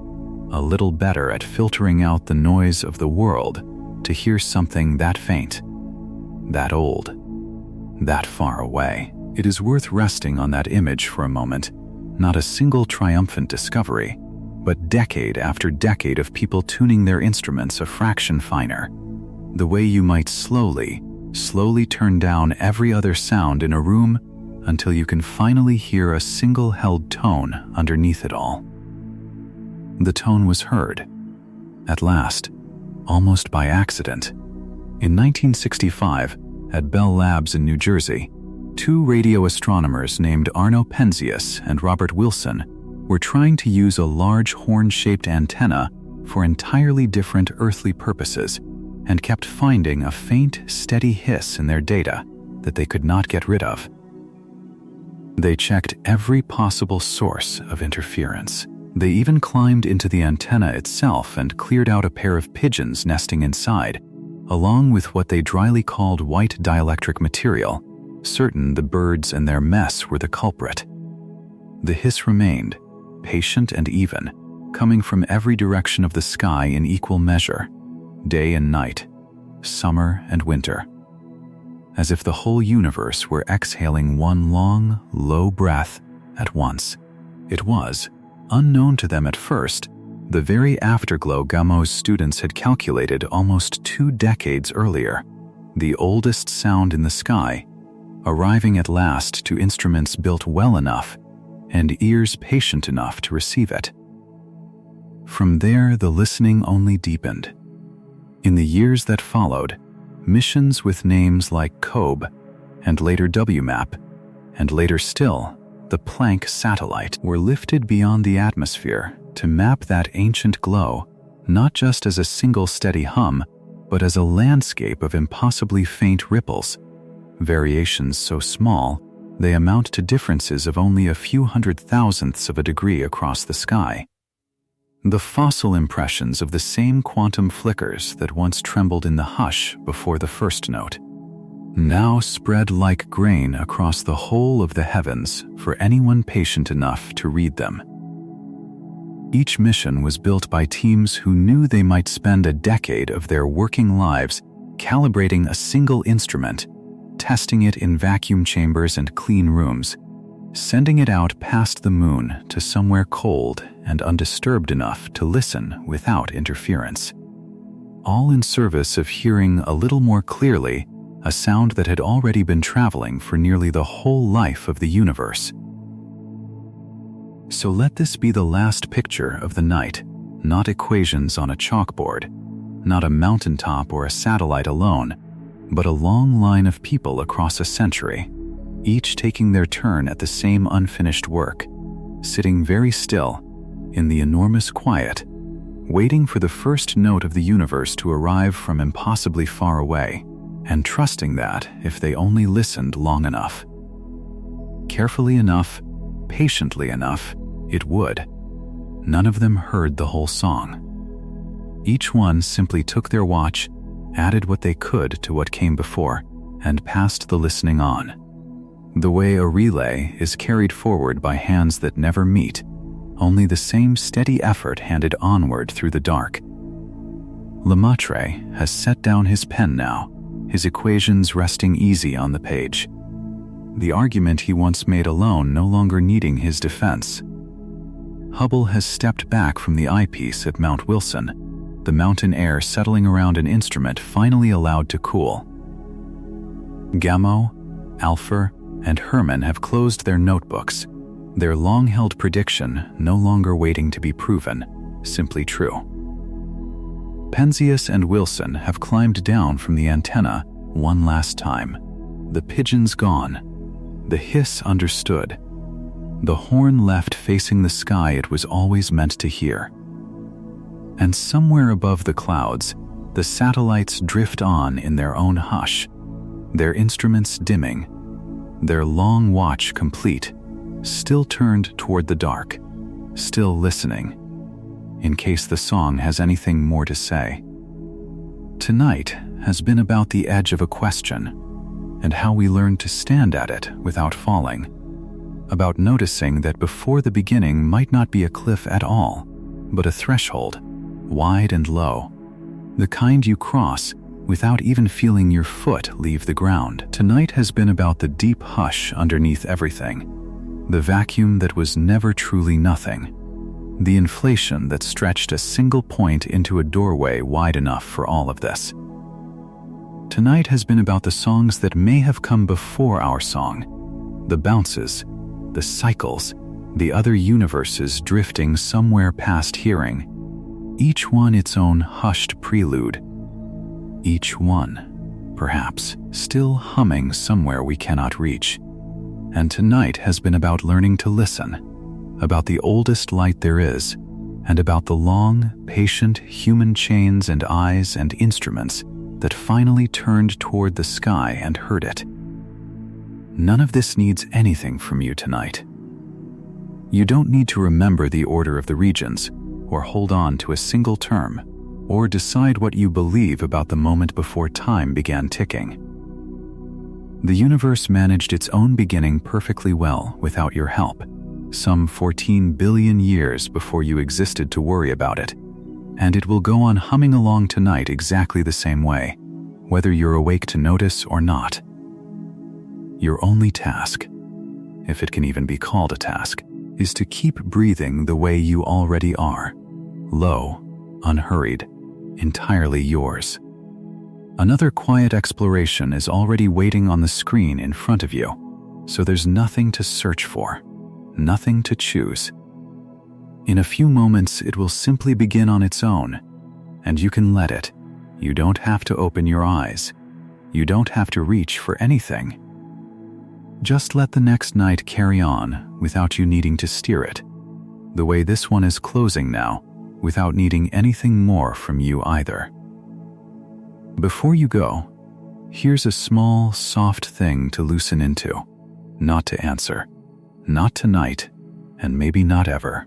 Speaker 1: a little better at filtering out the noise of the world to hear something that faint, that old, that far away. It is worth resting on that image for a moment, not a single triumphant discovery, but decade after decade of people tuning their instruments a fraction finer, the way you might slowly turn down every other sound in a room until you can finally hear a single held tone underneath it all. The tone was heard, at last, almost by accident. In 1965, at Bell Labs in New Jersey, two radio astronomers named Arno Penzias and Robert Wilson were trying to use a large horn-shaped antenna for entirely different earthly purposes and kept finding a faint, steady hiss in their data that they could not get rid of. They checked every possible source of interference. They even climbed into the antenna itself and cleared out a pair of pigeons nesting inside, along with what they dryly called white dielectric material, certain the birds and their mess were the culprit. The hiss remained, patient and even, coming from every direction of the sky in equal measure, day and night, summer and winter, as if the whole universe were exhaling one long, low breath at once. It was, unknown to them at first, the very afterglow Gamow's students had calculated almost 2 decades earlier, the oldest sound in the sky, arriving at last to instruments built well enough and ears patient enough to receive it. From there, the listening only deepened. In the years that followed, missions with names like COBE, and later WMAP, and later still, the Planck satellite, were lifted beyond the atmosphere to map that ancient glow, not just as a single steady hum, but as a landscape of impossibly faint ripples, variations so small they amount to differences of only a few hundred thousandths of a degree across the sky. The fossil impressions of the same quantum flickers that once trembled in the hush before the first note, now spread like grain across the whole of the heavens for anyone patient enough to read them. Each mission was built by teams who knew they might spend a decade of their working lives calibrating a single instrument, testing it in vacuum chambers and clean rooms, sending it out past the moon to somewhere cold and undisturbed enough to listen without interference, all in service of hearing a little more clearly a sound that had already been traveling for nearly the whole life of the universe. So let this be the last picture of the night, not equations on a chalkboard, not a mountaintop or a satellite alone, but a long line of people across a century, each taking their turn at the same unfinished work, sitting very still in the enormous quiet, waiting for the first note of the universe to arrive from impossibly far away, and trusting that if they only listened long enough, Carefully enough, patiently enough, it would. None of them heard the whole song. Each one simply took their watch, added what they could to what came before, and passed the listening on. The way a relay is carried forward by hands that never meet, only the same steady effort handed onward through the dark. Lemaitre has set down his pen now, his equations resting easy on the page. The argument he once made alone no longer needing his defense. Hubble has stepped back from the eyepiece at Mount Wilson, the mountain air settling around an instrument finally allowed to cool. Gamow, Alpher, and Herman have closed their notebooks, their long-held prediction no longer waiting to be proven, simply true. Penzias and Wilson have climbed down from the antenna one last time. The pigeons gone, the hiss understood, the horn left facing the sky it was always meant to hear. And somewhere above the clouds, the satellites drift on in their own hush, their instruments dimming, their long watch complete, still turned toward the dark, still listening, in case the song has anything more to say. Tonight has been about the edge of a question, and how we learn to stand at it without falling, about noticing that before the beginning might not be a cliff at all, but a threshold, wide and low, the kind you cross without even feeling your foot leave the ground. Tonight has been about the deep hush underneath everything, the vacuum that was never truly nothing, the inflation that stretched a single point into a doorway wide enough for all of this. Tonight has been about the songs that may have come before our song, the bounces, the cycles, the other universes drifting somewhere past hearing, each one its own hushed prelude, each one, perhaps, still humming somewhere we cannot reach. And tonight has been about learning to listen, about the oldest light there is, and about the long, patient human chains and eyes and instruments that finally turned toward the sky and heard it. None of this needs anything from you tonight. You don't need to remember the order of the regions, or hold on to a single term, or decide what you believe about the moment before time began ticking. The universe managed its own beginning perfectly well without your help, some 14 billion years before you existed to worry about it, and it will go on humming along tonight exactly the same way, whether you're awake to notice or not. Your only task, if it can even be called a task, is to keep breathing the way you already are, low, unhurried, entirely yours. Another quiet exploration is already waiting on the screen in front of you, so there's nothing to search for, nothing to choose. In a few moments, it will simply begin on its own, and you can let it. You don't have to open your eyes. You don't have to reach for anything. Just let the next night carry on without you needing to steer it, the way this one is closing now, without needing anything more from you either. Before you go, here's a small, soft thing to loosen into, not to answer, not tonight, and maybe not ever.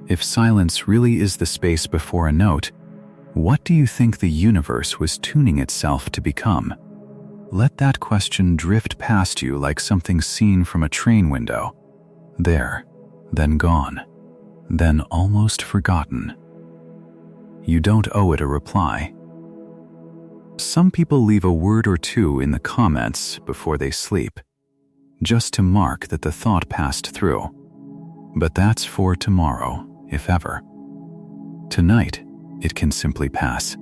Speaker 1: If silence really is the space before a note, what do you think the universe was tuning itself to become? Let that question drift past you like something seen from a train window. There, then gone, then almost forgotten. You don't owe it a reply. Some people leave a word or two in the comments before they sleep, just to mark that the thought passed through. But that's for tomorrow, if ever. Tonight, it can simply pass.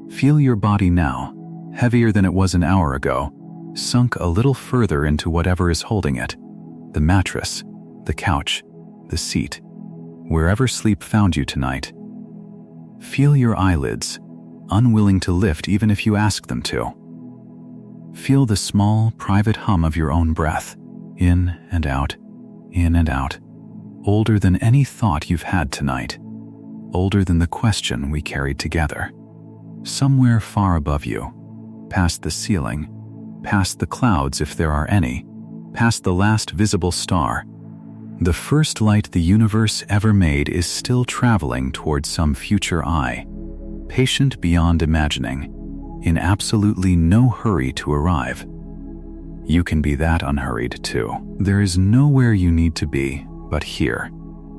Speaker 1: Feel your body now, heavier than it was an hour ago, sunk a little further into whatever is holding it, the mattress, the couch, the seat, wherever sleep found you tonight. Feel your eyelids, unwilling to lift even if you ask them to. Feel the small, private hum of your own breath, in and out, older than any thought you've had tonight, older than the question we carried together. Somewhere far above you, past the ceiling, past the clouds if there are any, past the last visible star. The first light the universe ever made is still traveling towards some future eye, patient beyond imagining, in absolutely no hurry to arrive. You can be that unhurried too. There is nowhere you need to be but here.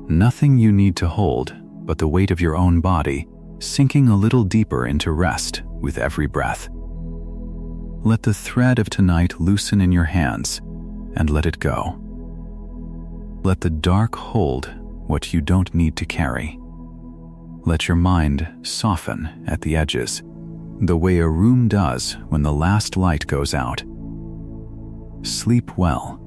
Speaker 1: Nothing you need to hold but the weight of your own body, sinking a little deeper into rest with every breath. Let the thread of tonight loosen in your hands and let it go. Let the dark hold what you don't need to carry. Let your mind soften at the edges, the way a room does when the last light goes out. Sleep well.